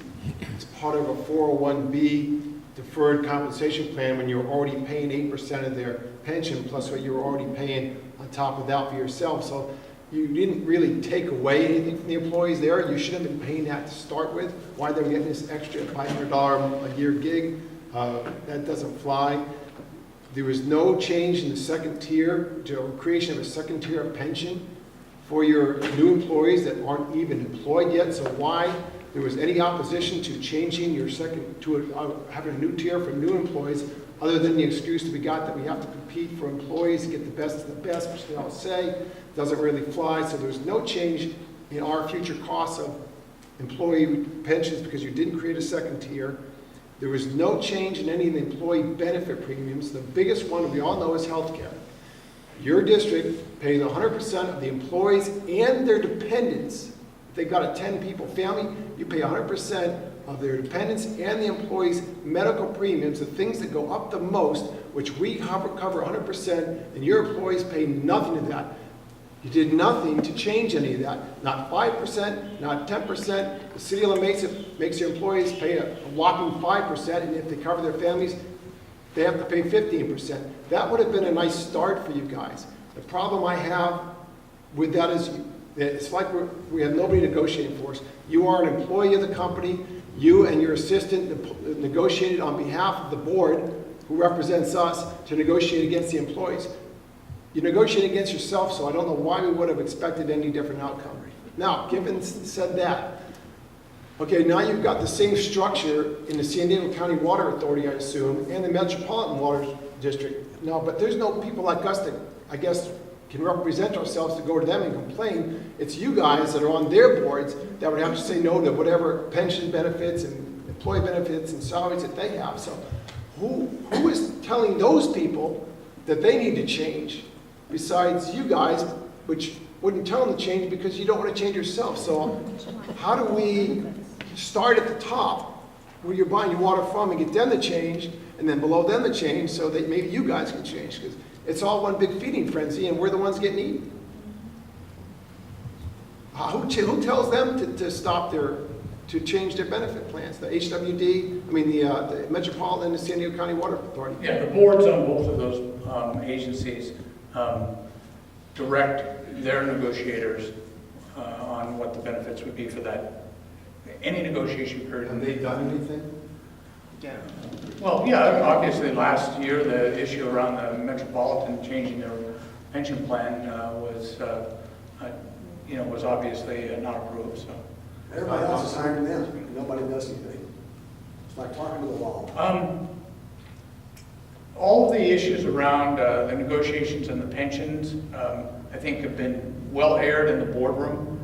as part of a 401B deferred compensation plan when you were already paying 8% of their pension plus what you were already paying on top of that for yourself. So you didn't really take away anything from the employees there. You should have been paying that to start with. Why they were getting this extra $500 a year gig, that doesn't fly. There was no change in the second tier, to creation of a second tier of pension for your new employees that aren't even employed yet. So why there was any opposition to changing your second, to having a new tier for new employees, other than the excuse that we got that we have to compete for employees to get the best of the best, which they all say, doesn't really fly. So there's no change in our future costs of employee pensions because you didn't create a second tier. There was no change in any of the employee benefit premiums. The biggest one we all know is healthcare. Your district pays 100% of the employees and their dependents. If they've got a 10-people family, you pay 100% of their dependents and the employees' medical premiums, the things that go up the most, which we cover 100%, and your employees pay nothing of that. You did nothing to change any of that, not 5%, not 10%. The city of La Mesa makes your employees pay a whopping 5%, and if they cover their families, they have to pay 15%. That would have been a nice start for you guys. The problem I have with that is it's like we have nobody negotiating for us. You are an employee of the company. You and your assistant negotiated on behalf of the board, who represents us, to negotiate against the employees. You negotiate against yourself, so I don't know why we would have expected any different outcome. Now, given said that, okay, now you've got the same structure in the San Diego County Water Authority, I assume, and the Metropolitan Water District. No, but there's no people like us that, I guess, can represent ourselves to go to them and complain. It's you guys that are on their boards that would have to say no to whatever pension benefits and employee benefits and salaries that they have. So who is telling those people that they need to change besides you guys, which wouldn't tell them to change because you don't want to change yourself? So how do we start at the top where you're buying your water from and get them to change, and then below them to change so that maybe you guys can change? Because it's all one big feeding frenzy, and we're the ones getting eaten. Who tells them to stop to change their benefit plans? The HWD, the Metropolitan and the San Diego County Water Authority. Yeah, the boards on both of those agencies direct their negotiators on what the benefits would be for that, any negotiation period. Have they done anything? Yeah. Well, yeah, obviously last year, the issue around the Metropolitan changing their pension plan was obviously not approved, so. Everybody else is hiring them, and nobody does anything. It's like talking to the wall. All of the issues around the negotiations and the pensions, I think have been well aired in the boardroom.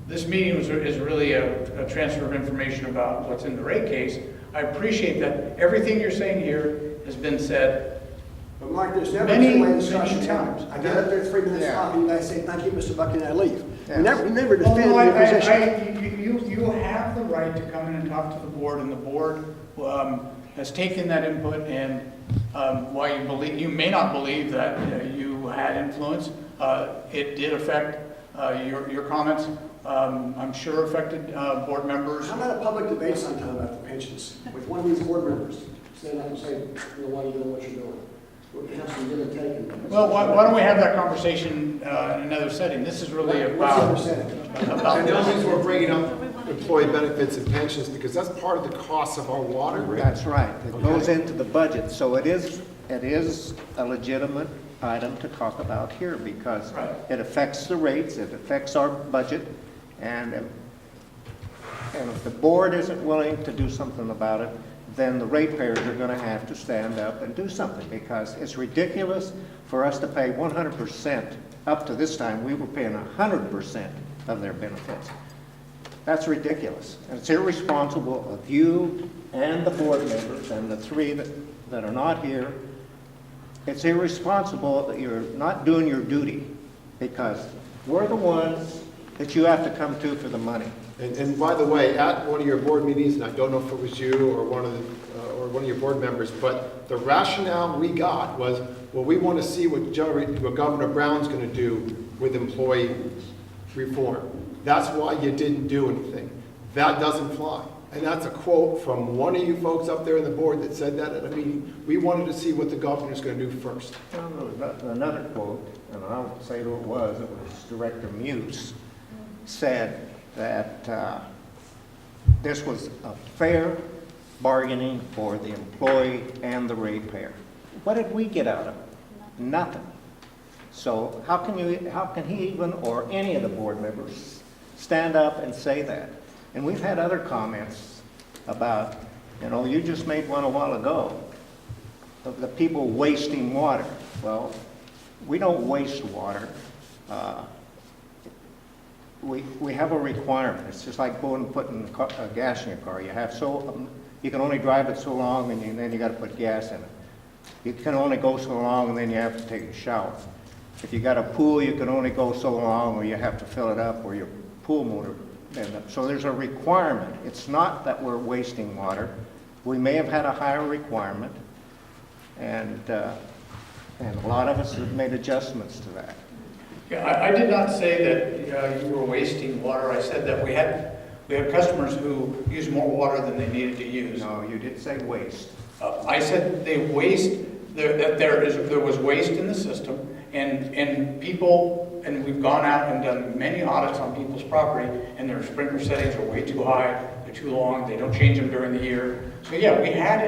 This meeting is really a transfer of information about what's in the rate case. I appreciate that everything you're saying here has been said. But Mark, there's never Many, been a way discussion many times. times. I get up there 3 minutes Yeah. talking, you guys say, thank you, Mr. Buck, and I leave. Yeah. You never Well, defend no, your position. you have the right to come in and talk to the board, and the board has taken that input, and while you may not believe that you had influence, it did affect your comments. I'm sure affected board members. How about a public debate sometime about the pensions with one of these board members? Stand up and say, why you know what you're doing. We can have some give and take. Well, why don't we have that conversation in another setting? This is really What's the about understanding? And the only reason we're bringing up employee benefits and pensions, because that's part of the cost of our water. That's right. It goes into the budget, so it is a legitimate item to talk about here because Right. it affects the rates, it affects our budget, and if the board isn't willing to do something about it, then the ratepayers are going to have to stand up and do something because it's ridiculous for us to pay 100%. Up to this time, we were paying 100% of their benefits. That's ridiculous. And it's irresponsible of you and the board members and the three that are not here. It's irresponsible that you're not doing your duty because we're the ones that you have to come to for the money. And by the way, at one of your board meetings, and I don't know if it was you or one of your board members, but the rationale we got was, well, we want to see what Governor Brown's going to do with employee reform. That's why you didn't do anything. That doesn't fly. And that's a quote from one of you folks up there in the board that said that at a meeting. We wanted to see what the governor's going to do first. Another quote, and I won't say who it was Director Muse, said that this was a fair bargaining for the employee and the ratepayer. What did we get out of it? Nothing. So how can he even, or any of the board members, stand up and say that? And we've had other comments about, you just made one a while ago, of the people wasting water. Well, we don't waste water. We have a requirement. It's just like putting gas in your car. You can only drive it so long, and then you got to put gas in it. You can only go so long, and then you have to take a shower. If you got a pool, you can only go so long, or you have to fill it up, or your pool motor So there's a requirement. It's not that we're wasting water. We may have had a higher requirement, and a lot of us have made adjustments to that. Yeah, I did not say that you were wasting water. I said that we had customers who use more water than they needed to use. No, you did say waste. I said they waste, that there was waste in the system, and people, and we've gone out and done many audits on people's property, and their sprinkler settings are way too high, they're too long, they don't change them during the year. So yeah, we had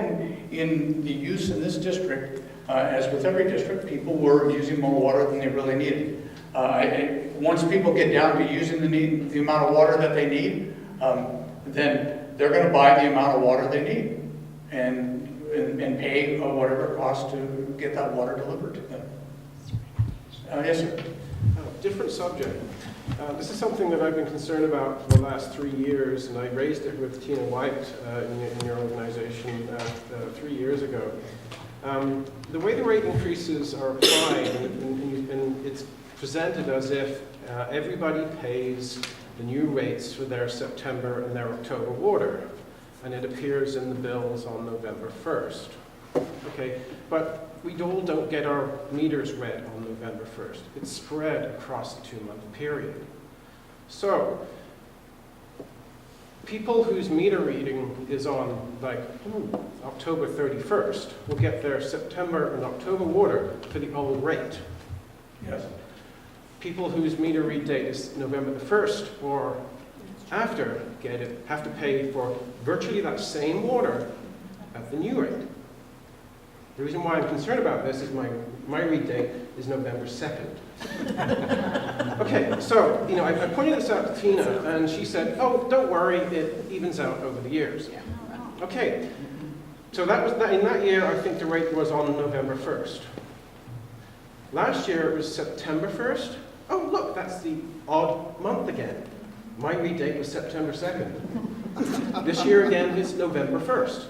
in the use in this district, as with every district, people were using more water than they really needed. Once people get down to using the amount of water that they need, then they're going to buy the amount of water they need and pay whatever it costs to get that water delivered to them. Yes, sir. Different subject. This is something that I've been concerned about for the last 3 years, and I raised it with Tina White in your organization 3 years ago. The way the rate increases are applied, and it's presented as if everybody pays the new rates for their September and their October water, and it appears in the bills on November 1st. Okay, but we all don't get our meters read on November 1st. It's spread across the 2-month period. So, people whose meter reading is on October 31st will get their September and October water for the old rate. Yes. People whose meter read date is November the 1st or after have to pay for virtually that same water at the new rate. The reason why I'm concerned about this is my read date is November 2nd. Okay, so I pointed this out to Tina, and she said, "Oh, don't worry, it evens out over the years." Okay, so that was in that year. I think the rate was on November 1st. Last year it was September 1st. Oh, look, that's the odd month again. My read date was September 2nd. This year again is November 1st.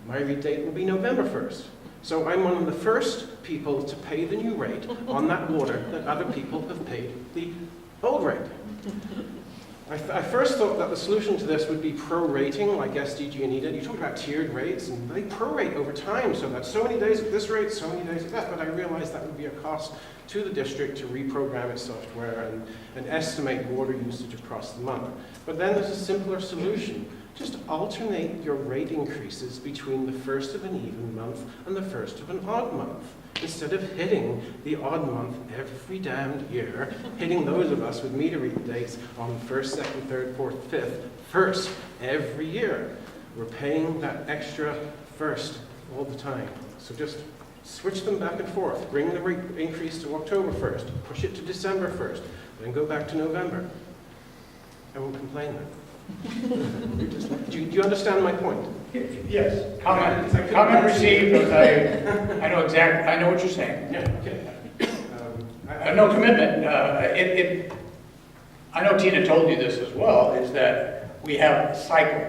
My read date will be November 1st. So I'm one of the first people to pay the new rate on that water that other people have paid the old rate. I first thought that the solution to this would be prorating, like SDG and EDIT. You talked about tiered rates, and they prorate over time, so that so many days at this rate, so many days at that. But I realized that would be a cost to the district to reprogram its software and estimate water usage across the month. But then there's a simpler solution. Just alternate your rate increases between the first of an even month and the first of an odd month. Instead of hitting the odd month every damned year, hitting those of us with meter read dates on the 1st, 2nd, 3rd, 4th, 5th, first every year. We're paying that extra first all the time. So just switch them back and forth. Bring the rate increase to October 1st, push it to December 1st, then go back to November. I won't complain then. Do you understand my point? Yes. Comment received. I know what you're saying. Yeah. Okay. No commitment. I know Tina told you this as well. Is that we have a cycle.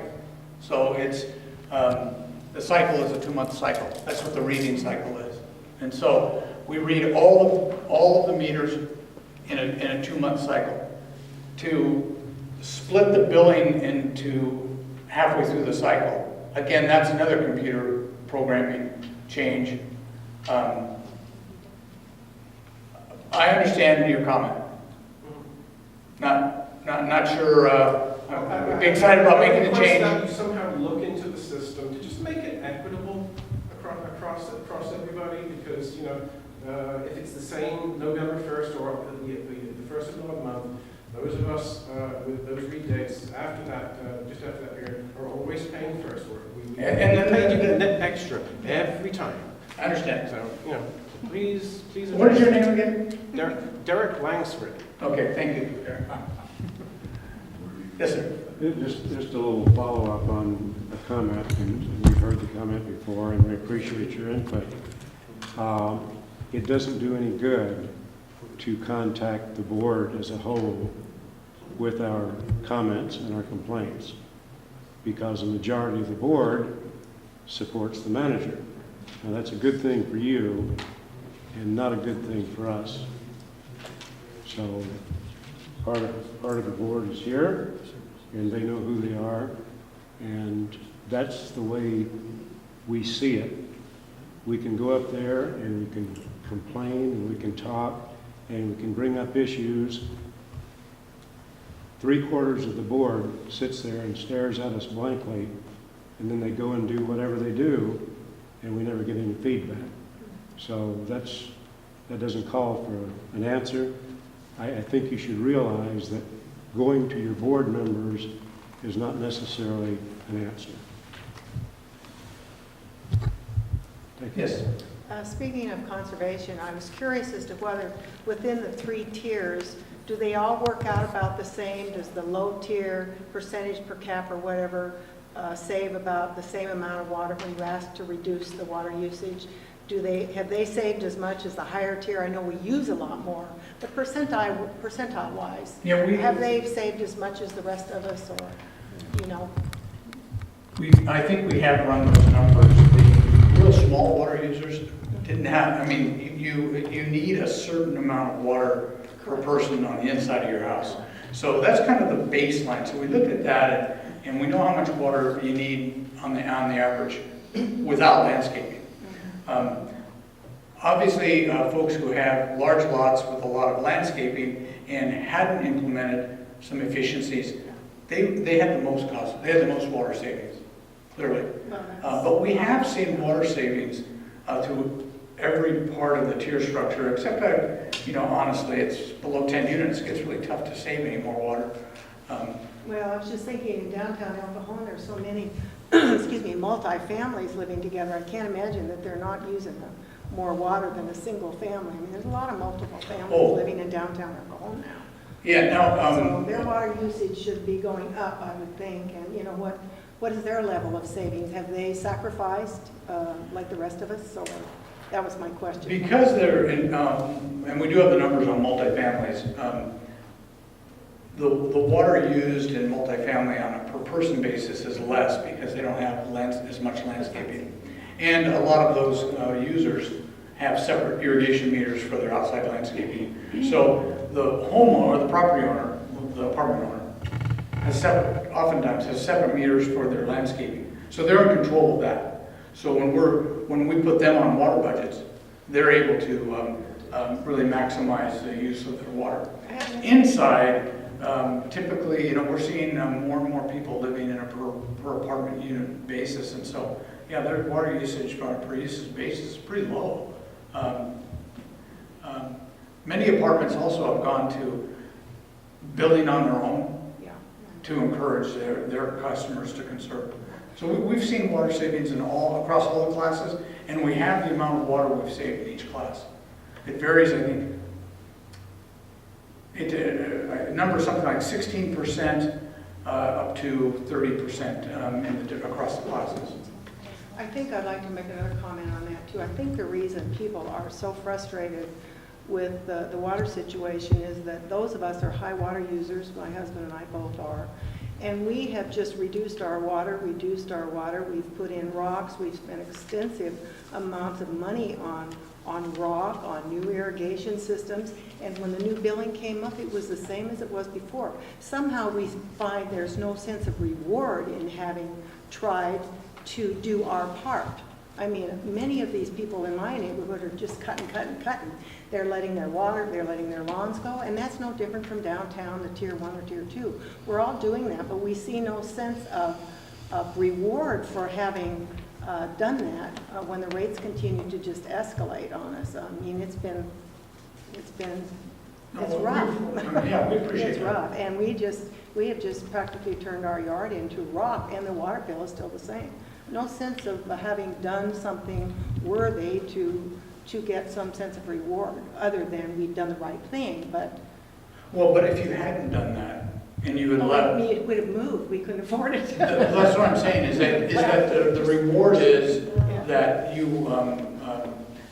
So it's the cycle is a 2-month cycle. That's what the reading cycle is. And so we read all of the meters in a 2-month cycle. To split the billing into halfway through the cycle. Again, that's another computer programming change. I understand your comment. Not sure. I'd be excited about making the change. That you somehow look into the system to just make it equitable across everybody, because if it's the same November 1st or the first of the month. Those of us with those read dates after that, just after that period, are always paying first. We pay net extra every time. I understand. So, please. What is your name again? Derek Langsford. Okay, thank you, Derek. Yes, sir. Just a little follow-up on a comment, and we've heard the comment before, and we appreciate your input. It doesn't do any good to contact the board as a whole with our comments and our complaints, because the majority of the board supports the manager. Now that's a good thing for you and not a good thing for us. So part of the board is here, and they know who they are, and that's the way we see it. We can go up there and we can complain and we can talk and we can bring up issues. 3/4 of the board sits there and stares at us blankly, and then they go and do whatever they do, and we never get any feedback. So that doesn't call for an answer. I think you should realize that going to your board members is not necessarily an answer. Thank you. Yes. Speaking of conservation, I was curious as to whether within the 3 tiers, do they all work out about the same? Does the low tier percentage per cap or whatever save about the same amount of water when you ask to reduce the water usage? Have they saved as much as the higher tier? I know we use a lot more, but percentile wise, Yeah, have they saved as much as the rest of us, or, you know? I think we have run those numbers. The real small water users didn't have, I mean, you need a certain amount of water per person on the inside of your house. So that's kind of the baseline. So we looked at that, and we know how much water you need on the average without landscaping. Obviously, folks who have large lots with a lot of landscaping and hadn't implemented some efficiencies, they had the most cost, they had the most water savings, clearly. But we have seen water savings through every part of the tier structure, except honestly, it's below 10 units, it gets really tough to save any more water. Well, I was just thinking in downtown El Cajon, there's so many, excuse me, multi-families living together. I can't imagine that they're not using more water than a single family. I mean, there's a lot of multiple families living in downtown El Cajon now. Yeah, now, So their water usage should be going up, I would think. And you know, what is their level of savings? Have they sacrificed like the rest of us? Or that was my question. because they're in, and we do have the numbers on multifamilies, the water used in multifamily on a per person basis is less because they don't have as much landscaping. And a lot of those users have separate irrigation meters for their outside landscaping. So the homeowner, the property owner, the apartment owner, oftentimes has separate meters for their landscaping. So they're in control of that. So when we put them on water budgets, they're able to really maximize the use of their water. Inside, typically, we're seeing more and more people living in a per apartment unit basis, and so, yeah, their water usage on a per usage basis is pretty low. Many apartments also have gone to building on their own to encourage their customers to conserve. So we've seen water savings across all the classes, and we have the amount of water we've saved in each class. It varies, I think. A number something like 16% up to 30% across the classes. I think I'd like to make another comment on that too. I think the reason people are so frustrated with the water situation is that those of us are high water users, my husband and I both are, and we have just reduced our water. We've put in rocks, we've spent extensive amounts of money on rock, on new irrigation systems, and when the new billing came up, it was the same as it was before. Somehow we find there's no sense of reward in having tried to do our part. I mean, many of these people in my neighborhood are just cutting. They're letting their water, they're letting their lawns go, and that's no different from downtown, the tier 1 or tier 2. We're all doing that, but we see no sense of reward for having done that when the rates continue to just escalate on us. I mean, it's rough. Yeah, we appreciate It's that. rough, and we have just practically turned our yard into rock, and the water bill is still the same. No sense of having done something worthy to get some sense of reward, other than we've done the right thing, but... Well, but if you hadn't done that, and you had left... It would have moved, we couldn't afford it. That's what I'm saying, is that the reward is that you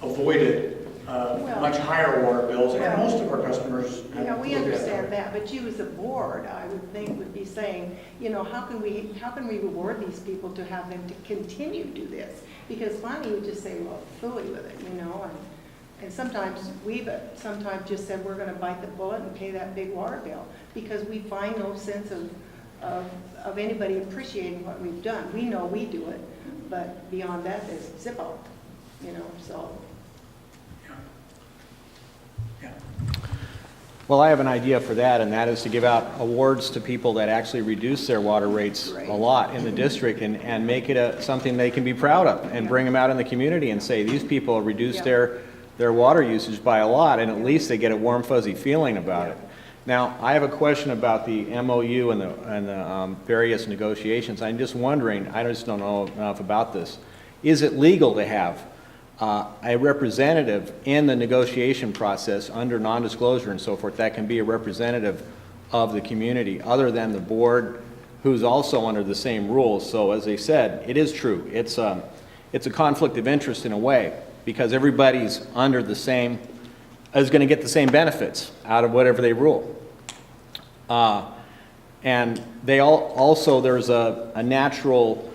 avoided much higher water bills, and most of our customers have We understand that, but you as a board, I would think, would be saying, how can we reward these people to have them to continue to do this? Because finally you just say, well, phooey with it, and sometimes we've just said we're going to bite the bullet and pay that big water bill because we find no sense of anybody appreciating what we've done. We know we do it, but beyond that, there's Zippo, you know, so. Well, I have an idea for that, and that is to give out awards to people that actually reduce their water rates a lot in the district and make it something they can be proud of and bring them out in the community and say, these people reduced their water usage by a lot, and at least they get a warm, fuzzy feeling about it. Now, I have a question about the MOU and the various negotiations. I'm just wondering, I just don't know enough about this. Is it legal to have a representative in the negotiation process under non-disclosure and so forth that can be a representative of the community other than the board who's also under the same rules? So as I said, it is true. It's a conflict of interest in a way because everybody's under the same, is going to get the same benefits out of whatever they rule. And they also, there's a natural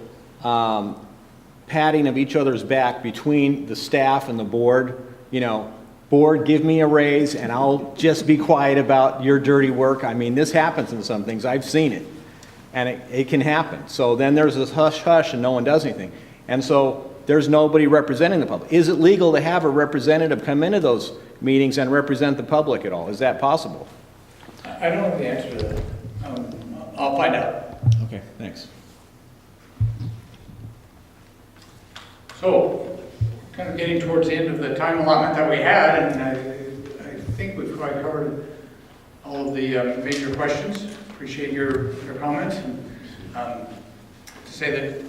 patting of each other's back between the staff and the board. You know, board, give me a raise and I'll just be quiet about your dirty work. I mean, this happens in some things. I've seen it. And it can happen. So then there's this hush-hush and no one does anything. And so there's nobody representing the public. Is it legal to have a representative come into those meetings and represent the public at all? Is that possible? I don't know the answer to that. I'll find out. Okay, thanks. So, kind of getting towards the end of the time allotment that we had, and I think we've probably covered all of the major questions. Appreciate your comments. And, to say that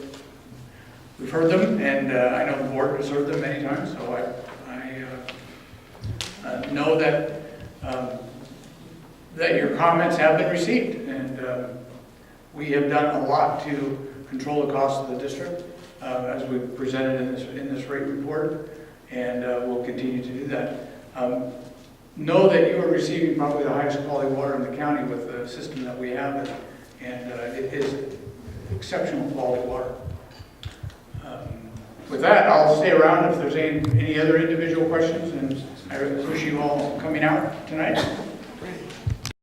we've heard them, and I know the board has heard them many times, so I know that that your comments have been received, and we have done a lot to control the cost of the district. As we presented in this rate report, and we'll continue to do that. Know that you are receiving probably the highest quality water in the county with the system that we have, and it is exceptional quality water. With that, I'll stay around if there's any other individual questions, and I appreciate you all coming out tonight.